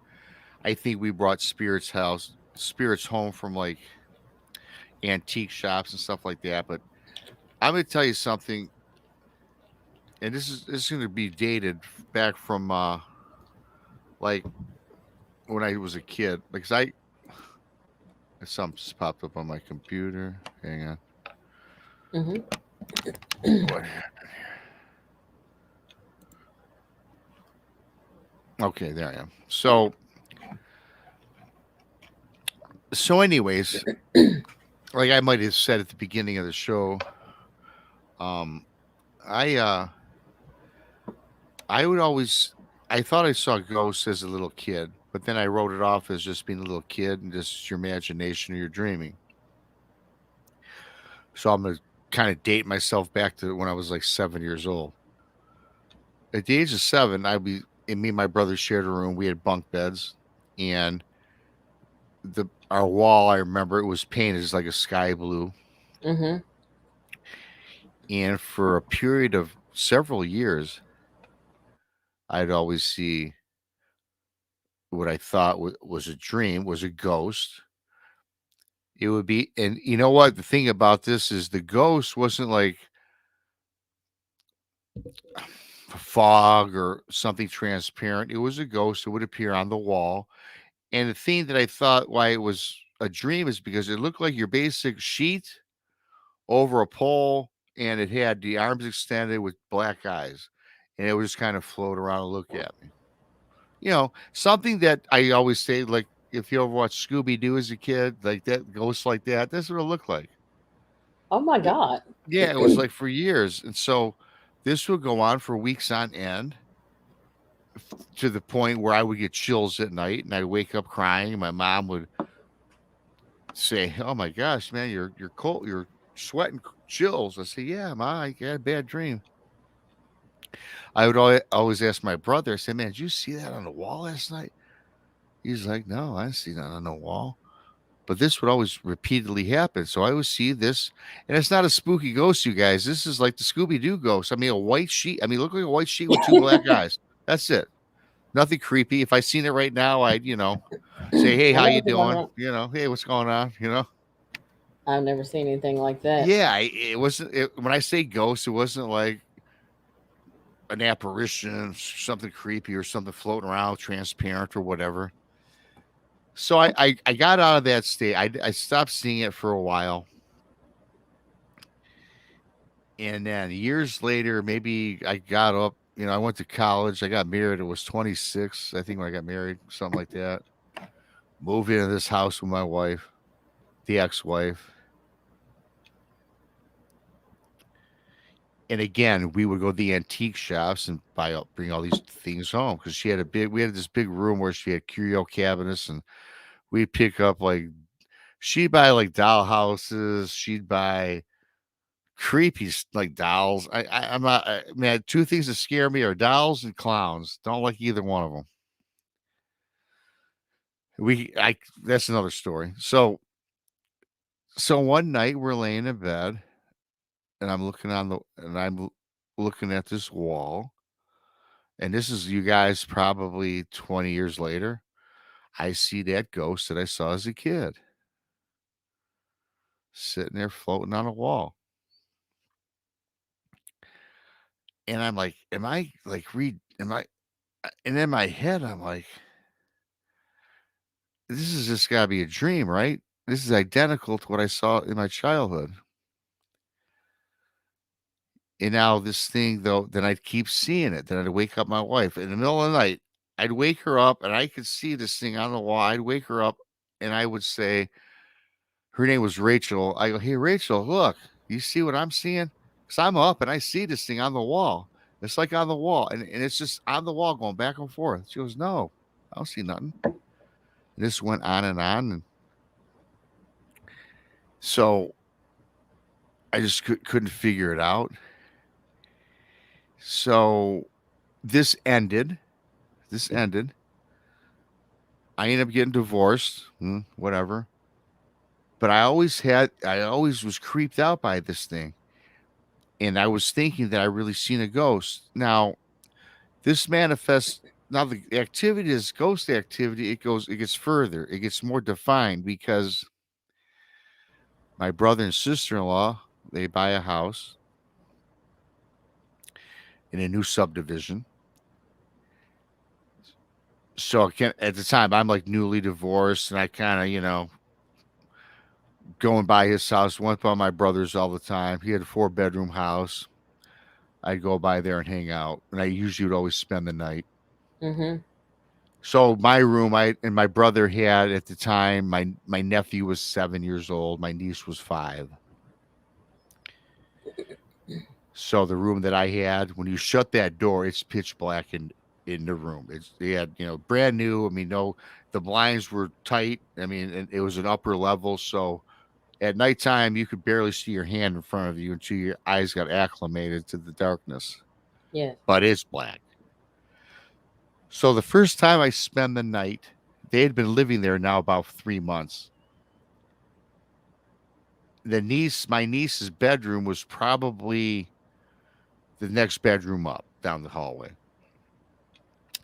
I think we brought spirits home from like antique shops and stuff like that. But I'm going to tell you something, and this is going to be dated back from like when I was a kid, because something just popped up on my computer. Hang on. Mm-hmm. What? Okay, there I am. Anyways, like I might have said at the beginning of the show, um, I I would always I thought I saw ghosts as a little kid, but then I wrote it off as just being a little kid and just your imagination or your dreaming. So I'm gonna kind of date myself back to when I was like 7 years old. At the age of seven, and me and my brother shared a room. We had bunk beds, and the our wall, I remember it was painted as like a sky blue. Mm-hmm. And for a period of several years, I'd always see what I thought was a dream, was a ghost. It would be, and you know what? The thing about this is the ghost wasn't like fog or something transparent. It was a ghost that would appear on the wall. And the thing that I thought why it was a dream is because it looked like your basic sheet over a pole, and it had the arms extended with black eyes. And it would just kind of float around and look at me. Something that I always say, like if you ever watched Scooby Doo as a kid, like that ghosts like that, that's what it looked like. Oh my Th- God. Yeah, it was like for years. And so this would go on for weeks on end to the point where I would get chills at night and I'd wake up crying. And my mom would say, "Oh my gosh, man, you're cold, you're sweating chills." I say, "Yeah, ma, I had a bad dream." I would always ask my brother, I say, "Man, did you see that on the wall last night?" He's like, "No, I didn't see that on the wall." But this would always repeatedly happen. So I would see this, and it's not a spooky ghost, you guys. This is like the Scooby Doo ghost. I mean, a white sheet. I mean, look like a white sheet with two black eyes. That's it. Nothing creepy. If I seen it right now, I'd say, "Hey, I how know you what you're talking doing?" about. "Hey, what's going on?" I've never seen anything like that. Yeah, it wasn't. When I say ghost, it wasn't like an apparition, something creepy or something floating around, transparent or whatever. So I got out of that state. I stopped seeing it for a while. And then years later, maybe I got up, I went to college. I got married. I was 26, I think, when I got married, something like that. Moved into this house with my wife, the ex-wife. And again, we would go to the antique shops and bring all these things home because we had this big room where she had curio cabinets, and we'd pick up like, she'd buy like doll houses. She'd buy creepy like dolls. I'm not, man, two things that scare me are dolls and clowns. Don't like either one of them. That's another story. So one night we're laying in bed and I'm looking at this wall, and this is, you guys, probably 20 years later. I see that ghost that I saw as a kid sitting there floating on a wall. And I'm like, am I like read? Am I? And in my head, I'm like, this is just got to be a dream, right? This is identical to what I saw in my childhood. And now this thing, though, then I'd keep seeing it. Then I'd wake up my wife in the middle of the night. I'd wake her up, and I could see this thing on the wall. I'd wake her up, and I would say, her name was Rachel. I go, hey, Rachel, look, you see what I'm seeing? Because I'm up and I see this thing on the wall. It's like on the wall, and it's just on the wall going back and forth. She goes, no, I don't see nothing. And this went on and on. And so I just couldn't figure it out. So this ended. This ended. I ended up getting divorced, whatever. But I always was creeped out by this thing. And I was thinking that I really seen a ghost. Now, this manifests, now the activity is ghost activity, it gets further, it gets more defined because my brother and sister-in-law, they buy a house in a new subdivision. So at the time, I'm like newly divorced, and I kind of, going by his house, went by my brother's all the time. He had a 4-bedroom house. I'd go by there and hang out, and I usually would always spend the night. Mm-hmm. So my room, I and my brother had at the time. My nephew was 7 years old. My niece was 5. So the room that I had, when you shut that door, it's pitch black in the room. They had, brand new. I mean, no, the blinds were tight. I mean, and it was an upper level. So at nighttime, you could barely see your hand in front of you until your eyes got acclimated to the darkness. Yes. But it's black. So the first time I spent the night, they had been living there now about 3 months. My niece's bedroom was probably the next bedroom up down the hallway.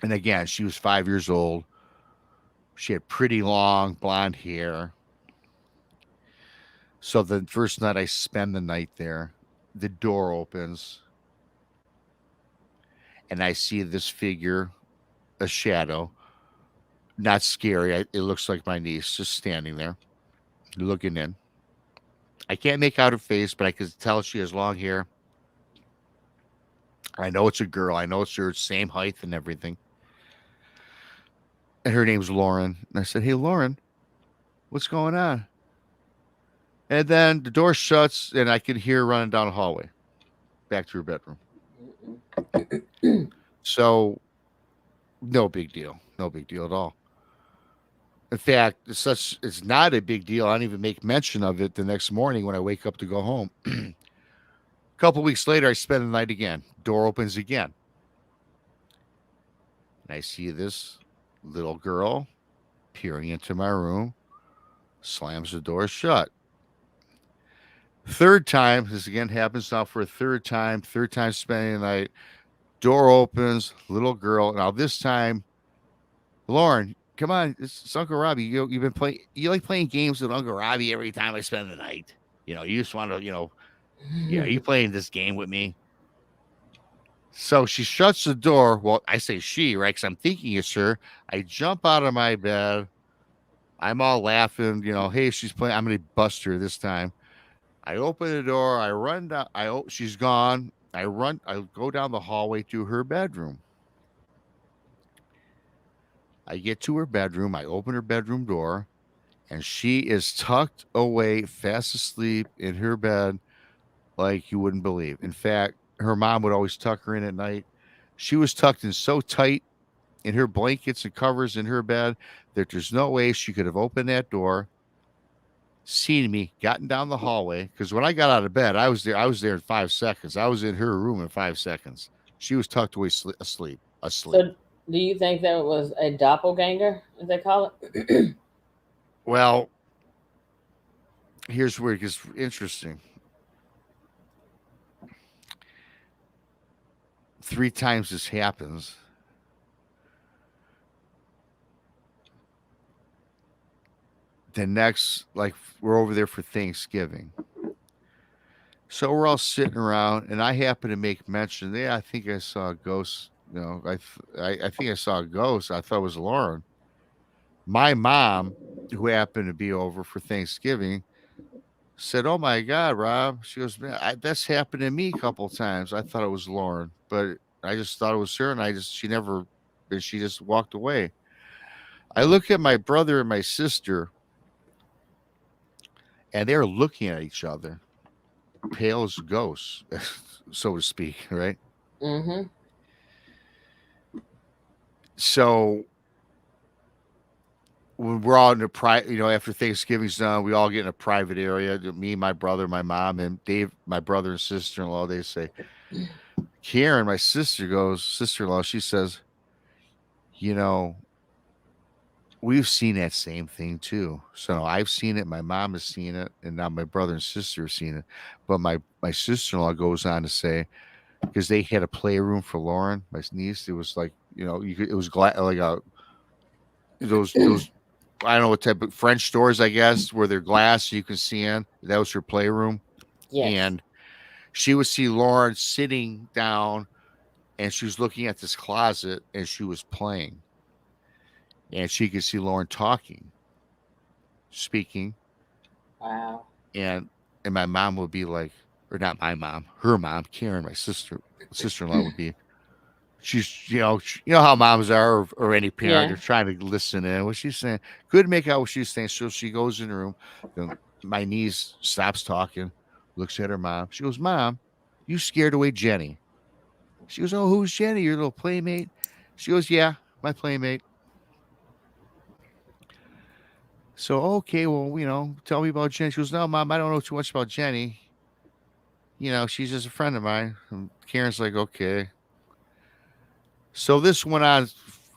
And again, she was 5 years old. She had pretty long blonde hair. So the first night I spend the night there, the door opens and I see this figure, a shadow, not scary. It looks like my niece just standing there looking in. I can't make out her face, but I can tell she has long hair. I know it's a girl. I know it's her same height and everything. And her name's Lauren. And I said, hey, Lauren, what's going on? And then the door shuts and I could hear her running down the hallway back to her bedroom. So no big deal. No big deal at all. In fact, it's not a big deal. I don't even make mention of it the next morning when I wake up to go home. A couple weeks later, I spend the night again. Door opens again. And I see this little girl peering into my room, slams the door shut. Third time, this again happens now for a third time spending the night. Door opens, little girl. Now this time, Lauren, come on, it's Uncle Robbie. You've been playing. You like playing games with Uncle Robbie every time I spend the night. You just want to, yeah. Are you playing this game with me? So she shuts the door. Well, I say she, right? Because I'm thinking it's her. I jump out of my bed. I'm all laughing. Hey, she's playing. I'm gonna bust her this time. I open the door. I run down. She's gone. I run. I go down the hallway to her bedroom. I get to her bedroom. I open her bedroom door, and she is tucked away, fast asleep in her bed, like you wouldn't believe. In fact, her mom would always tuck her in at night. She was tucked in so tight in her blankets and covers in her bed that there's no way she could have opened that door, seen me, gotten down the hallway. Because when I got out of bed, I was there. I was there in 5 seconds. I was in her room in 5 seconds. She was tucked away asleep. So, do you think that was a doppelganger, as they call it? Well, here's where it gets interesting. 3 times this happens. The next, like, we're over there for Thanksgiving. So we're all sitting around, and I happen to make mention. Yeah, I think I saw a ghost. I think I saw a ghost. I thought it was Lauren. My mom, who happened to be over for Thanksgiving, said, "Oh my God, Rob." She goes, "Man, that's happened to me a couple times. I thought it was Lauren, but I just thought it was her, and she just walked away." I look at my brother and my sister, and they're looking at each other, pale as ghosts, so to speak, right? Mm-hmm. So when we're all in a private, after Thanksgiving's done, we all get in a private area. Me, my brother, my mom, and Dave, my brother and sister in law. They say, Karen, my sister in law, she says, you know, we've seen that same thing too. So I've seen it, my mom has seen it, and now my brother and sister have seen it. But my sister in law goes on to say, because they had a playroom for Lauren, my niece, it was like, it was like those I don't know what type of French doors, I guess, where they're glass so you can see in. That was her playroom. Yes. And she would see Lauren sitting down and she was looking at this closet and she was playing. And she could see Lauren talking, speaking, Wow. and my mom would be like, or not my mom, her mom, Karen, my sister in law would be. She's, you know how moms are, or any parent, they're Yeah. trying to listen in what she's saying. Couldn't make out what she's saying, so she goes in the room. Then my niece stops talking, looks at her mom. She goes, "Mom, you scared away Jenny." She goes, "Oh, who's Jenny? Your little playmate?" She goes, "Yeah, my playmate." So, okay, well, tell me about Jenny. She goes, "No, Mom, I don't know too much about Jenny. She's just a friend of mine." And Karen's like, "Okay." So this went on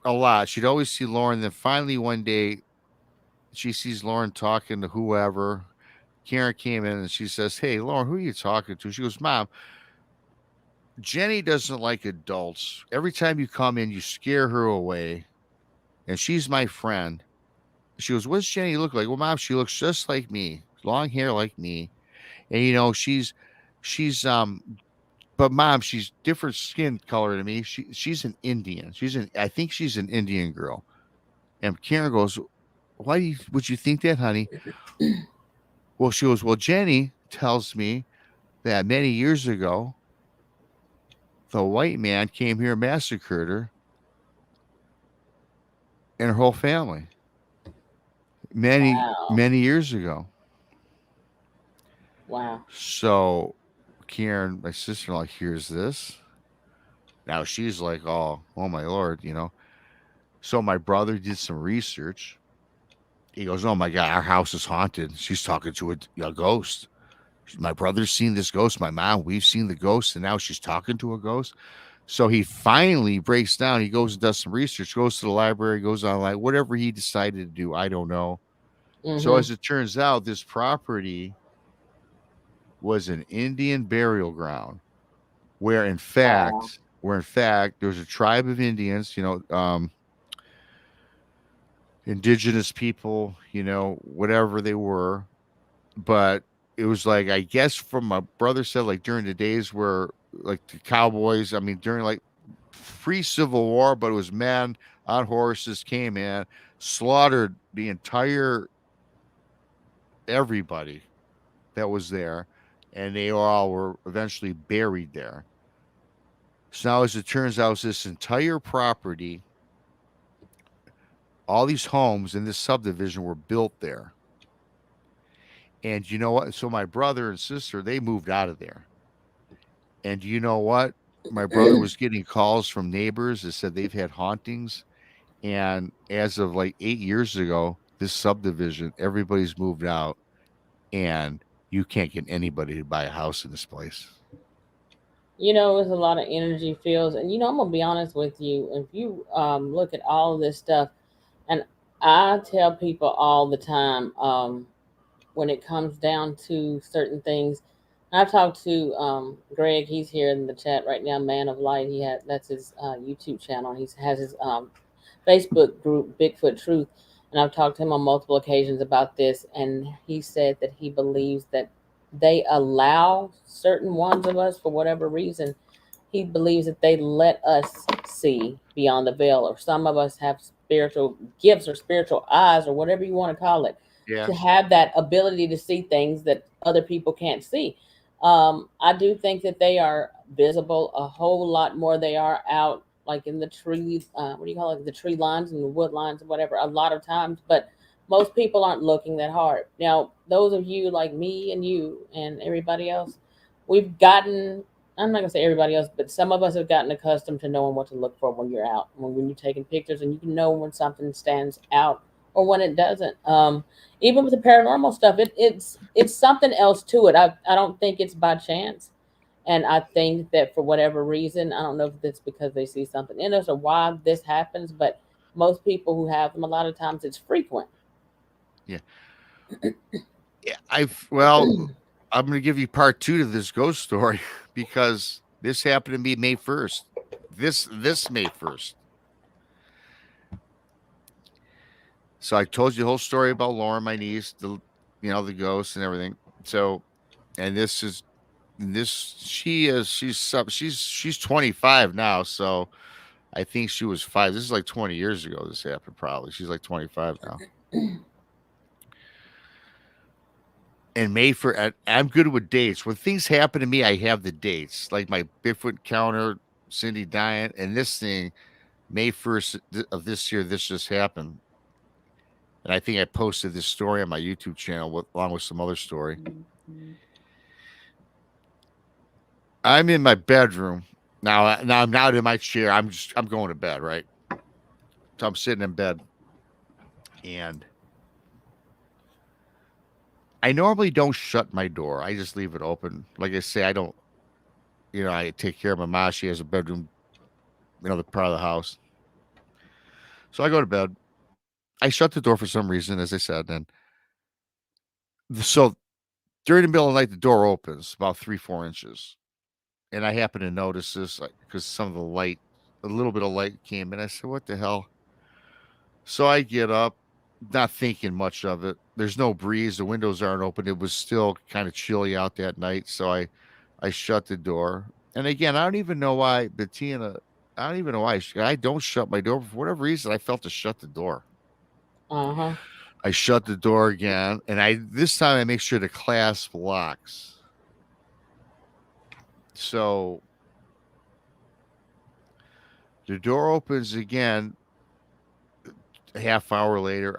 a lot. She'd always see Lauren. Then finally one day she sees Lauren talking to whoever. Karen came in and she says, "Hey, Lauren, who are you talking to?" She goes, "Mom, Jenny doesn't like adults. Every time you come in, you scare her away. And she's my friend." She goes, "What does Jenny look like?" "Well, Mom, she looks just like me, long hair like me. And she's but Mom, she's different skin color to me. She's an Indian. I think she's an Indian girl." And Karen goes, "Why would you think that, honey?" Well, she goes, "Well, Jenny tells me that many years ago, the white man came here and massacred her and her whole family many, Wow. many years ago." Wow. So Karen, my sister-in-law, hears this. Now she's like, oh my Lord. So my brother did some research. He goes, "Oh my God, our house is haunted. She's talking to a ghost. My brother's seen this ghost. My mom, we've seen the ghost, and now she's talking to a ghost." So he finally breaks down. He goes and does some research, goes to the library, goes online, whatever he decided to do. I don't know. So Mm-hmm. as it turns out, this property was an Indian burial ground where in Wow. fact, there's a tribe of Indians, indigenous people, whatever they were. But it was like, I guess from my brother said, like during the days where like the cowboys, I mean, during like pre-Civil War, but it was men on horses came in, slaughtered the entire everybody that was there, and they all were eventually buried there. So now, as it turns out, this entire property, all these homes in this subdivision were built there. And you know what? So my brother and sister, they moved out of there. And you know what? My brother was getting calls from neighbors that said they've had hauntings. And as of like 8 years ago, this subdivision, everybody's moved out and you can't get anybody to buy a house in this place. It's a lot of energy fields, and I'm gonna be honest with you. If you look at all of this stuff, and I tell people all the time, when it comes down to certain things. I've talked to Greg. He's here in the chat right now. Man of Light. That's his YouTube channel. He has his Facebook group, Bigfoot Truth, and I've talked to him on multiple occasions about this. And he said that he believes that they allow certain ones of us, for whatever reason, he believes that they let us see beyond the veil, or some of us have spiritual gifts or spiritual eyes or whatever you want to call it, Yeah. to have that ability to see things that other people can't see. I do think that they are visible a whole lot more. They are out like in the trees, what do you call it, the tree lines and the wood lines or whatever, a lot of times, but most people aren't looking that hard. Now, those of you like me and you and everybody else, we've gotten, I'm not gonna say everybody else, but some of us have gotten accustomed to knowing what to look for when you're out, when you're taking pictures, and you can know when something stands out or when it doesn't. Even with the paranormal stuff, it's something else to it. I don't think it's by chance, and I think that for whatever reason, I don't know if it's because they see something in us or why this happens, but most people who have them, a lot of times it's frequent. Yeah. Yeah. Well, I'm going to give you part 2 to this ghost story because this happened to me May 1st. This May 1st. So I told you the whole story about Lauren, my niece, the ghosts and everything. So, and she's 25 now. So I think she was 5. This is like 20 years ago. This happened probably. She's like 25 now. And May for I'm good with dates. When things happen to me, I have the dates. Like my Bigfoot encounter, Cindy dying, and this thing, May 1st of this year, this just happened. And I think I posted this story on my YouTube channel along with some other story. I'm in my bedroom now. Now I'm not in my chair. I'm going to bed, right? So I'm sitting in bed, and I normally don't shut my door. I just leave it open. Like I say, I don't. I take care of my mom. She has a bedroom, the part of the house. So I go to bed. I shut the door for some reason, as I said, and so during the middle of the night, the door opens about 3-4 inches, and I happen to notice this because some of the light, a little bit of light came in. I said, "What the hell?" So I get up, not thinking much of it. There's no breeze. The windows aren't open. It was still kind of chilly out that night. So I shut the door. And again, I don't even know why, Bettina, I don't even know why I don't shut my door. For whatever reason, I felt to shut the door. Uh-huh. I shut the door again. And this time I make sure the clasp locks. So the door opens again a half hour later,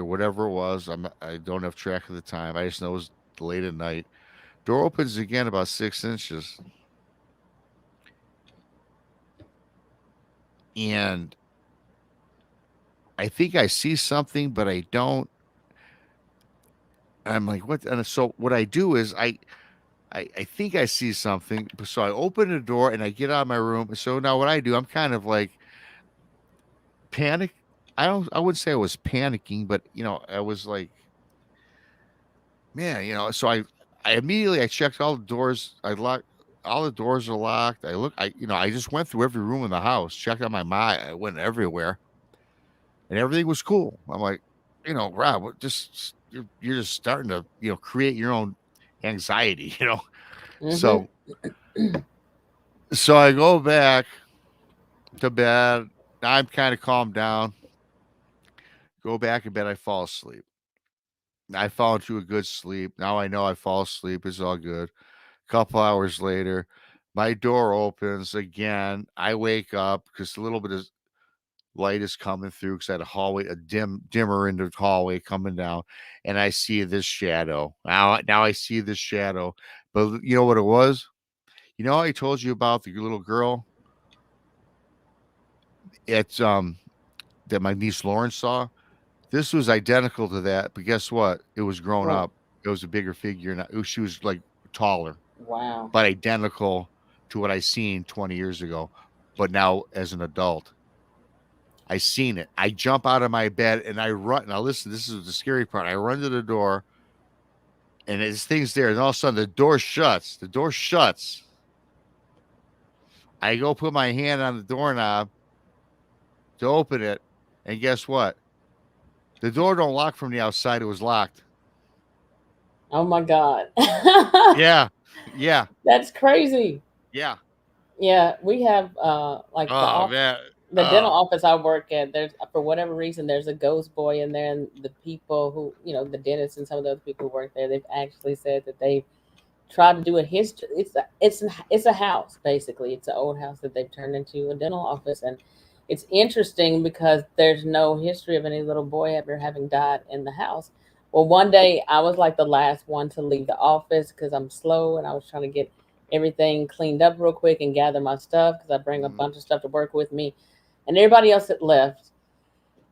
whatever it was. I don't have track of the time. I just know it was late at night. Door opens again about 6 inches. And I think I see something, but I don't. I'm like, what? And so what I do is I think I see something. So I open the door and I get out of my room. So now what I do, I'm kind of like panic. I wouldn't say I was panicking, but I was like, man, I immediately I checked all the doors. I locked all the doors are locked. I just went through every room in the house, checked on my mind. I went everywhere, and everything was cool. I'm like, Rob, you're just starting to create your own anxiety, Mm-hmm. So so I go back to bed. I'm kind of calmed down. Go back in bed. I fall asleep. I fall into a good sleep. Now I know I fall asleep. It's all good. Couple hours later, my door opens again. I wake up because a little bit of light is coming through because I had a hallway, dimmer in the hallway coming down, and I see this shadow. Now I see this shadow, but you know what it was? I told you about the little girl. It's that my niece Lauren saw. This was identical to that, but guess what? It was grown What? up. It was a bigger figure, and she was like taller, Wow. but identical to what I seen 20 years ago, but now as an adult. I seen it. I jump out of my bed and I run. Now listen, this is the scary part. I run to the door and this thing's there, and all of a sudden the door shuts. The door shuts. I go put my hand on the doorknob to open it, and guess what? The door don't lock from the outside. It was locked. Oh my God. Yeah, yeah, That's crazy. yeah. Yeah, we have like Oh man. the dental Oh. office I work at, there's for whatever reason there's a ghost boy in there, and the people who, the dentists and some of those people who work there, they've actually said that they've tried to do a history. It's a house basically. It's an old house that they've turned into a dental office, and it's interesting because there's no history of any little boy ever having died in the house. Well, one day I was like the last one to leave the office because I'm slow and I was trying to get everything cleaned up real quick and gather my stuff because I bring a Mhm. bunch of stuff to work with me, and everybody else had left,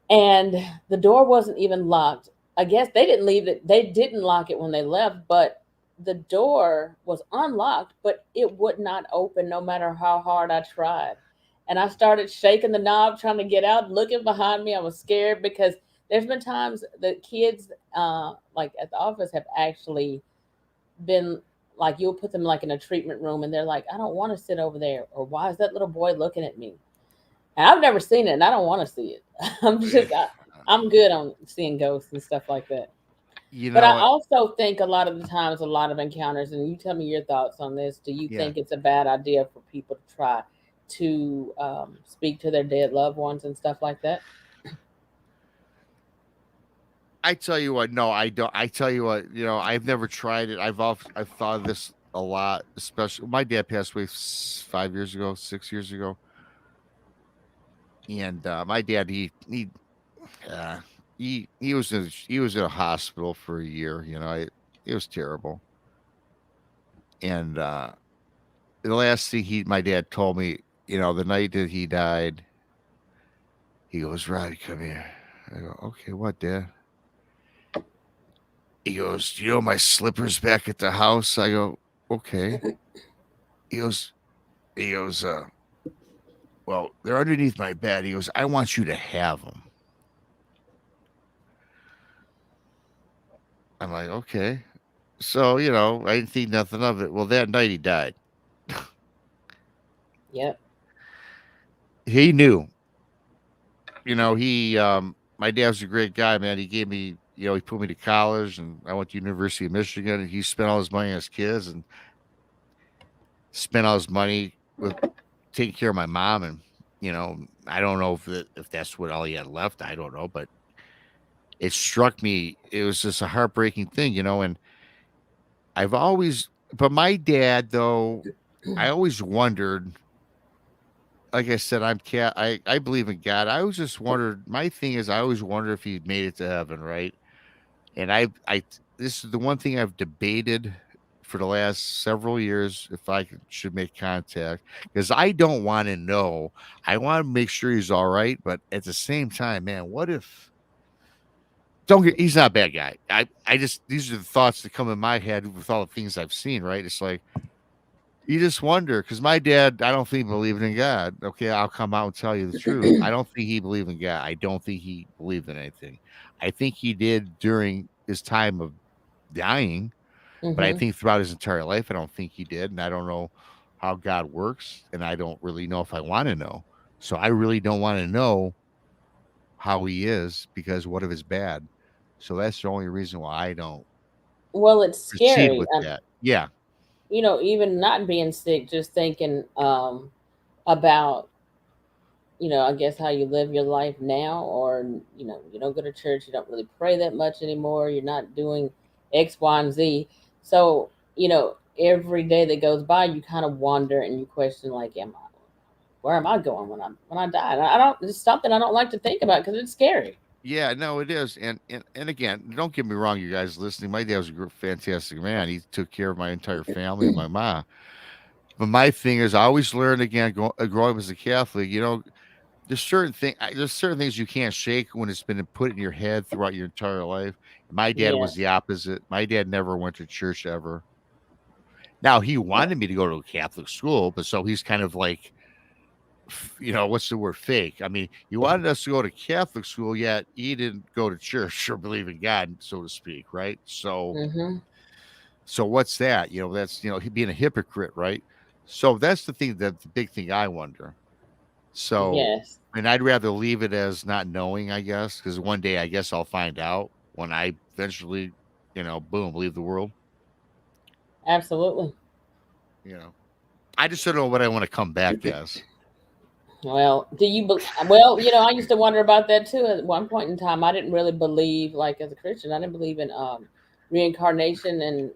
and the door wasn't even locked. I guess they didn't leave it. They didn't lock it when they left, but the door was unlocked, but it would not open no matter how hard I tried. And I started shaking the knob, trying to get out, looking behind me. I was scared because there's been times that kids, like at the office, have actually been like, you'll put them like in a treatment room, and they're like, I don't want to sit over there, or why is that little boy looking at me? And I've never seen it, and I don't want to see it. I'm good on seeing ghosts and stuff like that. You But I know, also think a lot of the times, a lot of encounters, and you tell me your thoughts on this. Do you yeah. think it's a bad idea for people to try to speak to their dead loved ones and stuff like that? I tell you what, no, I don't. I tell you what, I've never tried it. I've thought of this a lot, especially my dad passed away 5 years ago, 6 years ago, and my dad, uh, he was in a hospital for a year. It was terrible, and the last thing my dad told me, the night that he died, he goes, "Robbie, come here." I go, "Okay, what, Dad?" He goes, my slippers back at the house? I go, "Okay." He goes, he goes, "Well, they're underneath my bed." He goes, "I want you to have them." I'm like, "Okay." So, I didn't think nothing of it. Well, that night he died. Yep. He knew. My dad was a great guy, man. He gave me, he put me to college, and I went to University of Michigan, and he spent all his money on his kids and spent all his money with taking care of my mom. And, I don't know if that's what all he had left. I don't know, but it struck me. It was just a heartbreaking thing, and but my dad, though, I always wondered, like I said, I believe in God. I always just wondered, my thing is, I always wonder if he made it to heaven, right? And this is the one thing I've debated for the last several years, if should make contact, because I don't want to know. I want to make sure he's all right, but at the same time, man, what if? Don't get. He's not a bad guy. I just these are the thoughts that come in my head with all the things I've seen. Right? It's like you just wonder, because my dad, I don't think he believed in God. Okay, I'll come out and tell you the truth. I don't think he believed in God. I don't think he believed in anything. I think he did during his time of dying, but I Mm-hmm. think throughout his entire life, I don't think he did. And I don't know how God works, and I don't really know if I want to know. So I really don't want to know how he is, because what if it's bad? So that's the only reason why I don't Well, it's proceed scary. with that. Yeah. Even not being sick, just thinking about, I guess how you live your life now, or, you don't go to church, you don't really pray that much anymore, you're not doing X, Y, and Z. So, every day that goes by, you kind of wonder and you question, like, where am I going when I die? And I don't, it's something I don't like to think about because it's scary. Yeah, no, it is. And again, don't get me wrong, you guys listening. My dad was a fantastic man. He took care of my entire family and my mom. But my thing is, I always learned, again, growing up as a Catholic. There's certain things you can't shake when it's been put in your head throughout your entire life. My dad was Yes. the opposite. My dad never went to church ever. Now he wanted me to go to a Catholic school, but so he's kind of like, what's the word, fake? I mean, he wanted us to go to Catholic school, yet he didn't go to church or believe in God, so to speak, right? Mm-hmm. So what's that? That's he being a hypocrite, right? So that's the thing, that the big thing I wonder. So, Yes. and I'd rather leave it as not knowing, I guess, because one day I guess I'll find out when I eventually boom, leave the world. Absolutely. You know, I just don't know what I want to come back as. Well, well, I used to wonder about that too. At one point in time, I didn't really believe, like as a Christian, I didn't believe in reincarnation and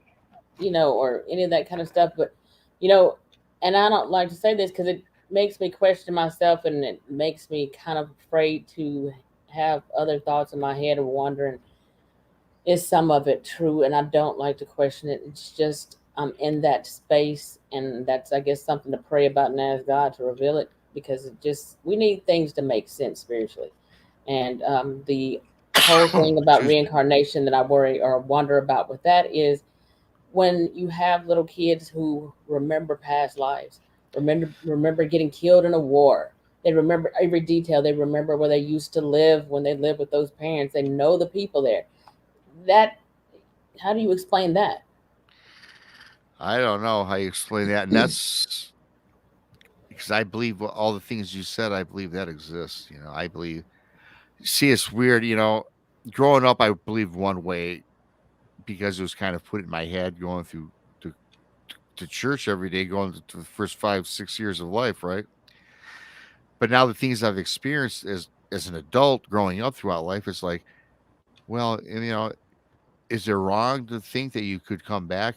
or any of that kind of stuff. But you know, and I don't like to say this because it makes me question myself, and it makes me kind of afraid to have other thoughts in my head of wondering, is some of it true? And I don't like to question it. It's just I'm in that space, and that's, I guess, something to pray about and ask God to reveal it, because we need things to make sense spiritually. And the whole thing about Excuse me. reincarnation that I worry or wonder about with that is when you have little kids who remember past lives, remember getting killed in a war. They remember every detail. They remember where they used to live when they lived with those parents. They know the people there. That How do you explain that? I don't know how you explain that, and that's because I believe all the things you said. I believe that exists. I believe. See, it's weird. Growing up, I believed one way because it was kind of put in my head going through to, to church every day, going to the first 5, 6 years of life, right? But now the things I've experienced as an adult growing up throughout life, it's like, well, and, is it wrong to think that you could come back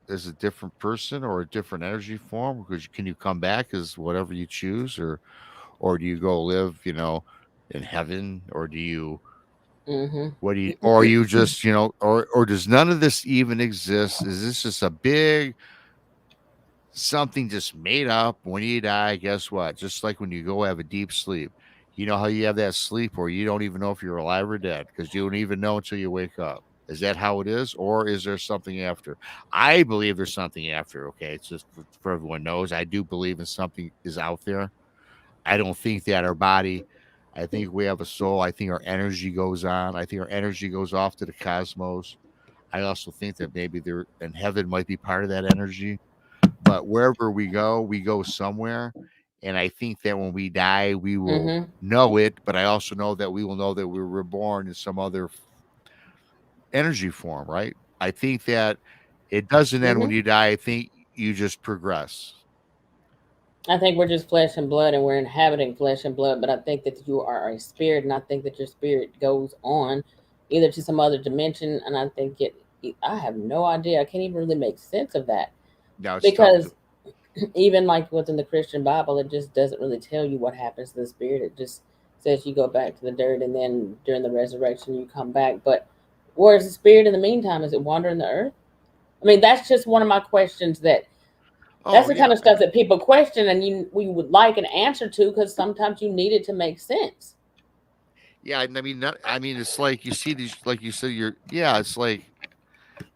as a different person or a different energy form? Because can you come back as whatever you choose, or do you go live, in heaven, or do you Mm-hmm. what do you or are you just, or does none of this even exist? Is this just a big something just made up when you die? Guess what? Just like when you go have a deep sleep. You know how you have that sleep where you don't even know if you're alive or dead because you don't even know until you wake up. Is that how it is? Or is there something after? I believe there's something after. Okay. It's just for everyone knows. I do believe in something is out there. I don't think that our body, I think we have a soul. I think our energy goes on. I think our energy goes off to the cosmos. I also think that maybe there and heaven might be part of that energy. But wherever we go somewhere. And I think that when we die, we will Mm-hmm. know it. But I also know that we will know that we were reborn in some other energy form, right? I think that it doesn't end when Mm-hmm. you die. I think you just progress. I think we're just flesh and blood, and we're inhabiting flesh and blood. But I think that you are a spirit, and I think that your spirit goes on either to some other dimension. And I think I have no idea. I can't even really make sense of that, Now it's tough to. because even like within the Christian Bible, it just doesn't really tell you what happens to the spirit. It just says you go back to the dirt, and then during the resurrection you come back. But where's the spirit in the meantime? Is it wandering the earth? I mean, that's just one of my questions. That's Oh, the kind yeah. of stuff that people question, and we would like an answer to, because sometimes you need it to make sense. Yeah, I mean, I mean, it's like you see these, like you said, yeah, it's like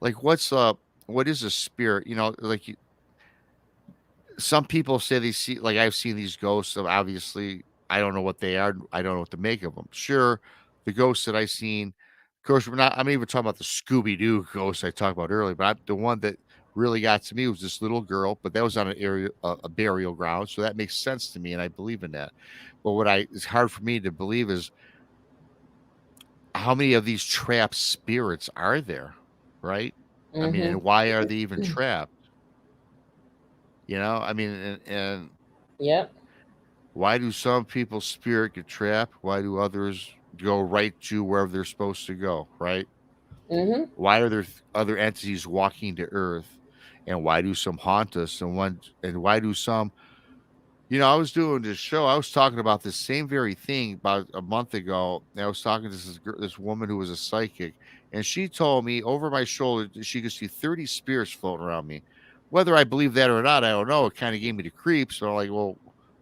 what is a spirit? Like some people say they see, like I've seen these ghosts of obviously, I don't know what they are. I don't know what to make of them. Sure, the ghosts that I seen, of course, I'm not even talking about the Scooby Doo ghost I talked about earlier, but the one that really got to me was this little girl, but that was on an area, a burial ground. So that makes sense to me. And I believe in that. But it's hard for me to believe is how many of these trapped spirits are there, right? I mean, Mm-hmm. and why are they even trapped? I mean, and Yep. why do some people's spirit get trapped? Why do others go right to wherever they're supposed to go, right? Mm-hmm. Why are there other entities walking to Earth? And why do some haunt us? And why do some I was doing this show. I was talking about this same very thing about a month ago. And I was talking to this woman who was a psychic, and she told me over my shoulder that she could see 30 spirits floating around me. Whether I believe that or not, I don't know. It kind of gave me the creeps. So I'm like, well,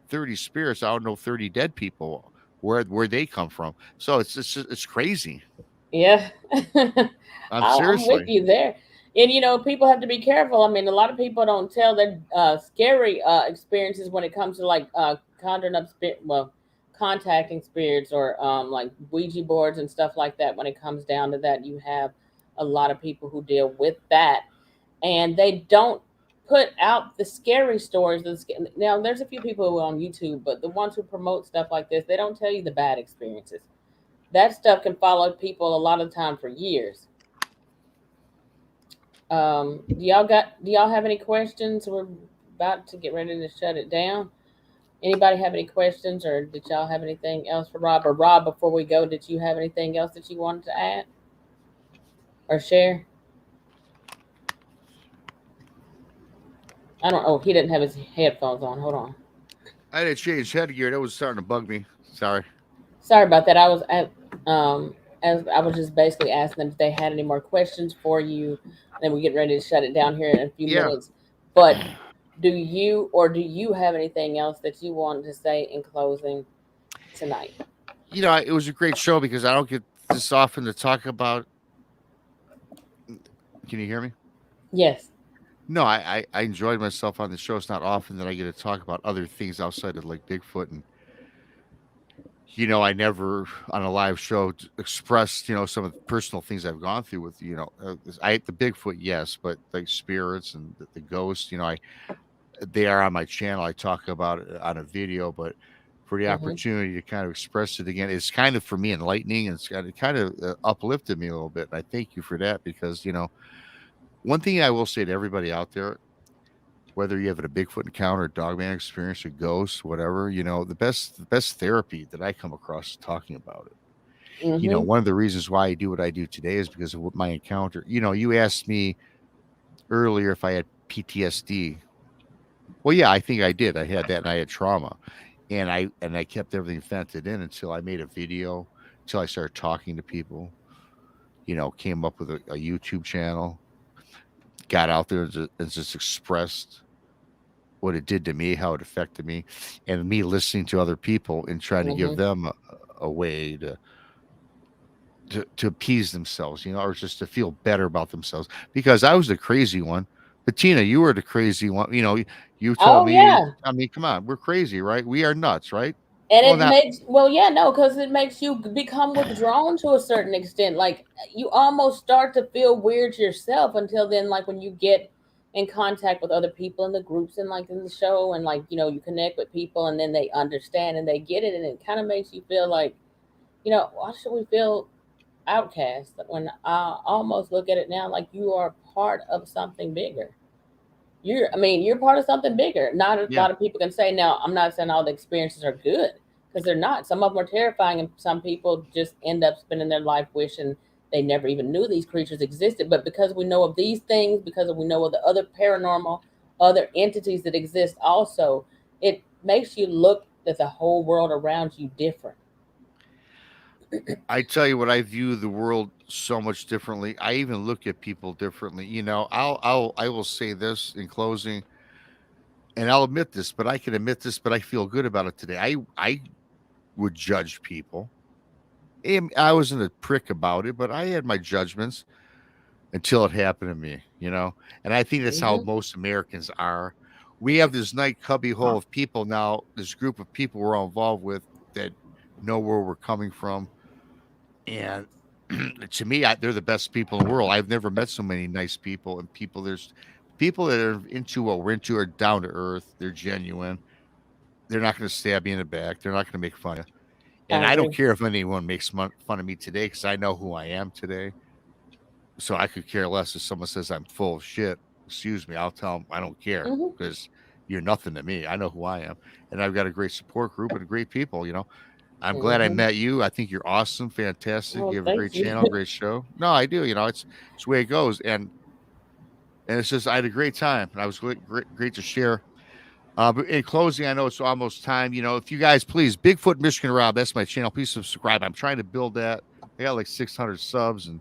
30 spirits. I don't know 30 dead people. Where they come from? So it's crazy. Yeah. I'm I'm with seriously. you there. And people have to be careful. I mean, a lot of people don't tell their scary experiences when it comes to like conjuring up contacting spirits, or like Ouija boards and stuff like that. When it comes down to that, you have a lot of people who deal with that, and they don't put out the scary stories. Now, there's a few people who are on YouTube, but the ones who promote stuff like this, they don't tell you the bad experiences. That stuff can follow people a lot of time for years. Do y'all have any questions? We're about to get ready to shut it down. Anybody have any questions, or did y'all have anything else for Rob? Or Rob, before we go, did you have anything else that you wanted to add or share? I don't. Oh, he didn't have his headphones on. Hold on. I had to change headgear. That was starting to bug me. Sorry. Sorry about that. I was at as I was just basically asking them if they had any more questions for you. Then we get ready to shut it down here in a few Yeah. minutes. But do you have anything else that you wanted to say in closing tonight? It was a great show because I don't get this often to talk about. Can you hear me? Yes. No, I enjoyed myself on the show. It's not often that I get to talk about other things outside of like Bigfoot. And I never on a live show expressed some of the personal things I've gone through with I the Bigfoot, yes, but like spirits and the ghosts, they are on my channel. I talk about it on a video, but for the Mm-hmm. opportunity to kind of express it again, it's kind of for me enlightening, and it kind of uplifted me a little bit. And I thank you for that because one thing I will say to everybody out there, whether you have a Bigfoot encounter, a dogman experience, a ghost, whatever, the best therapy that I come across is talking about it. Mm-hmm. One of the reasons why I do what I do today is because of what my encounter. You asked me earlier if I had PTSD. Well, yeah, I think I did. I had that, and I had trauma, and I kept everything vented in until I made a video, until I started talking to people. Came up with a YouTube channel, got out there and just expressed what it did to me, how it affected me, and me listening to other people and trying to give Mm-hmm. them a way to appease themselves, or just to feel better about themselves. Because I was the crazy one. But Tina, you were the crazy one. You told Oh me, yeah. I mean, come on, we're crazy, right? We are nuts, right? And Well, it not makes, well, yeah, no, because it makes you become withdrawn to a certain extent. Like you almost start to feel weird yourself until then, like when you get in contact with other people in the groups and like in the show, and like you connect with people, and then they understand and they get it, and it kind of makes you feel like, why should we feel outcast when I almost look at it now like you are part of something bigger. You're part of something bigger. Not a yeah. lot of people can say. Now, I'm not saying all the experiences are good, because they're not. Some of them are terrifying, and some people just end up spending their life wishing they never even knew these creatures existed. But because we know of these things, because we know of the other paranormal, other entities that exist also, it makes you look at the whole world around you different. I tell you what, I view the world so much differently. I even look at people differently. I will say this in closing, and I'll admit this, but I can admit this, but I feel good about it today. I would judge people. And I wasn't a prick about it, but I had my judgments until it happened to me. And I think that's how Hmm. most Americans are. We have this nice cubby hole of people now, this group of people we're all involved with that know where we're coming from. And to me, they're the best people in the world. I've never met so many nice people, and there's people that are into what we're into are down to earth. They're genuine. They're not going to stab you in the back. They're not going to make fun of you. I And I don't agree. care if anyone makes fun of me today because I know who I am today. So I could care less if someone says I'm full of shit. Excuse me, I'll tell them I don't care Hmm. because you're nothing to me. I know who I am, and I've got a great support group and great people. I'm glad I Hmm. met you. I think you're awesome, fantastic. Well, You have a great thank you. channel, great show. No, I do. It's the way it goes, and it's just I had a great time, and I was great to share. But in closing, I know it's almost time. If you guys please, Bigfoot Michigan Rob, that's my channel. Please subscribe. I'm trying to build that. I got like 600 subs, and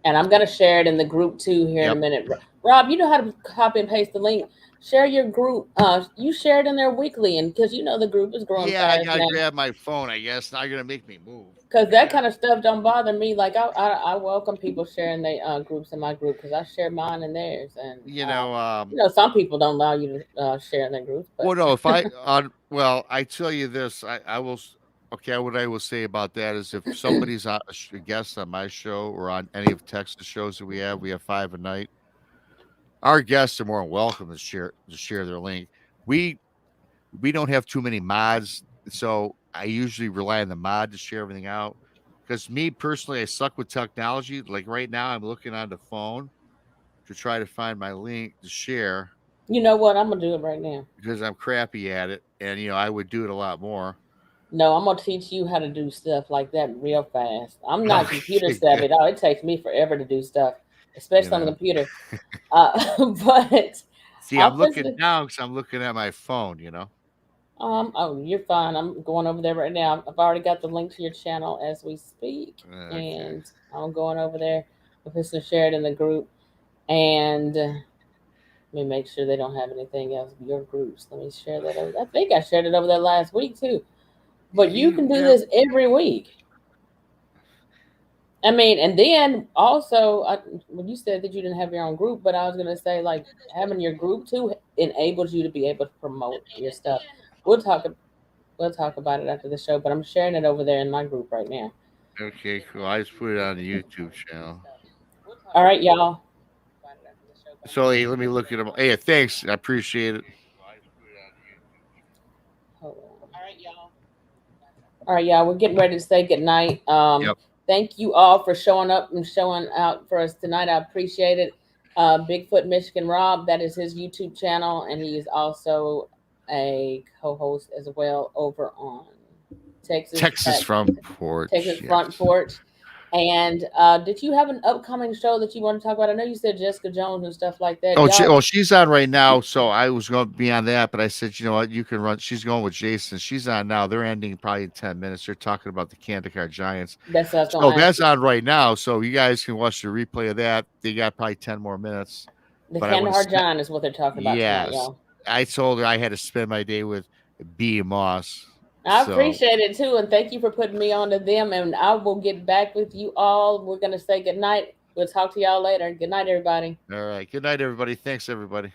And I'm gonna share it in the group too here in a yep. minute. Rob, you know how to copy and paste the link. Share your group. You share it in there weekly, and because the group is growing Yeah, I fast gotta now. grab my phone, I guess. Now you're gonna make me move. Because that Yeah. kind of stuff don't bother me. Like I welcome people sharing their groups in my group, because I share mine and theirs, and You know, some people don't allow you to share in their groups, but well, no, if I on well, I tell you this, I will okay, what I will say about that is if somebody's on a guest on my show or on any of Texas shows that we have 5 a night. Our guests are more than welcome to share their link. We we don't have too many mods, so I usually rely on the mod to share everything out. Because me personally, I suck with technology. Like right now, I'm looking on the phone to try to find my link to share You know what? I'm gonna do it right now. because I'm crappy at it, and I would do it a lot more. No, I'm gonna teach you how to do stuff like that real fast. I'm not computer Okay, savvy good. at all. It takes me forever to do stuff, especially on the know. computer. But See, I'll I'm put looking the now because I'm looking at my phone. oh, you're fine. I'm going over there right now. I've already got the link to your channel as we speak, Okay. and I'm going over there. I'm just gonna share it in the group, and let me make sure they don't have anything else. Your groups. Let me share that over. I think I shared it over there last week too. But you can do Yeah. this every week. I mean, and then also, when you said that you didn't have your own group, but I was gonna say like having your group too enables you to be able to promote your stuff. We'll talk. We'll talk about it after the show, but I'm sharing it over there in my group right now. Okay, cool. I just put it on the YouTube channel. All right, y'all. So hey, let me look at them. Hey, thanks. I appreciate it. Hold on. All right, y'all. We're getting ready to say goodnight. Yep. Thank you all for showing up and showing out for us tonight. I appreciate it. Bigfoot Michigan Rob, that is his YouTube channel, and he is also a co-host as well over on Texas Texas Front Porch. Texas Front Yes. Porch. And did you have an upcoming show that you want to talk about? I know you said Jessica Jones and stuff like that. Y'all, She's on right now. So I was going to be on that, but I said, you know what, you can run. She's going with Jason. She's on now. They're ending probably in 10 minutes. They're talking about the Kandahar Giants. that's what I was So going to ask that's you. on right now. So you guys can watch the replay of that. They got probably 10 more minutes. The But I want Kandahar to. John is what they're talking about tonight, Yes, y'all. I told her I had to spend my day with B Moss. I So appreciate it too, and thank you for putting me on to them. And I will get back with you all. We're gonna say good night. We'll talk to y'all later. Good night, everybody. all right. Good night, everybody. Thanks, everybody.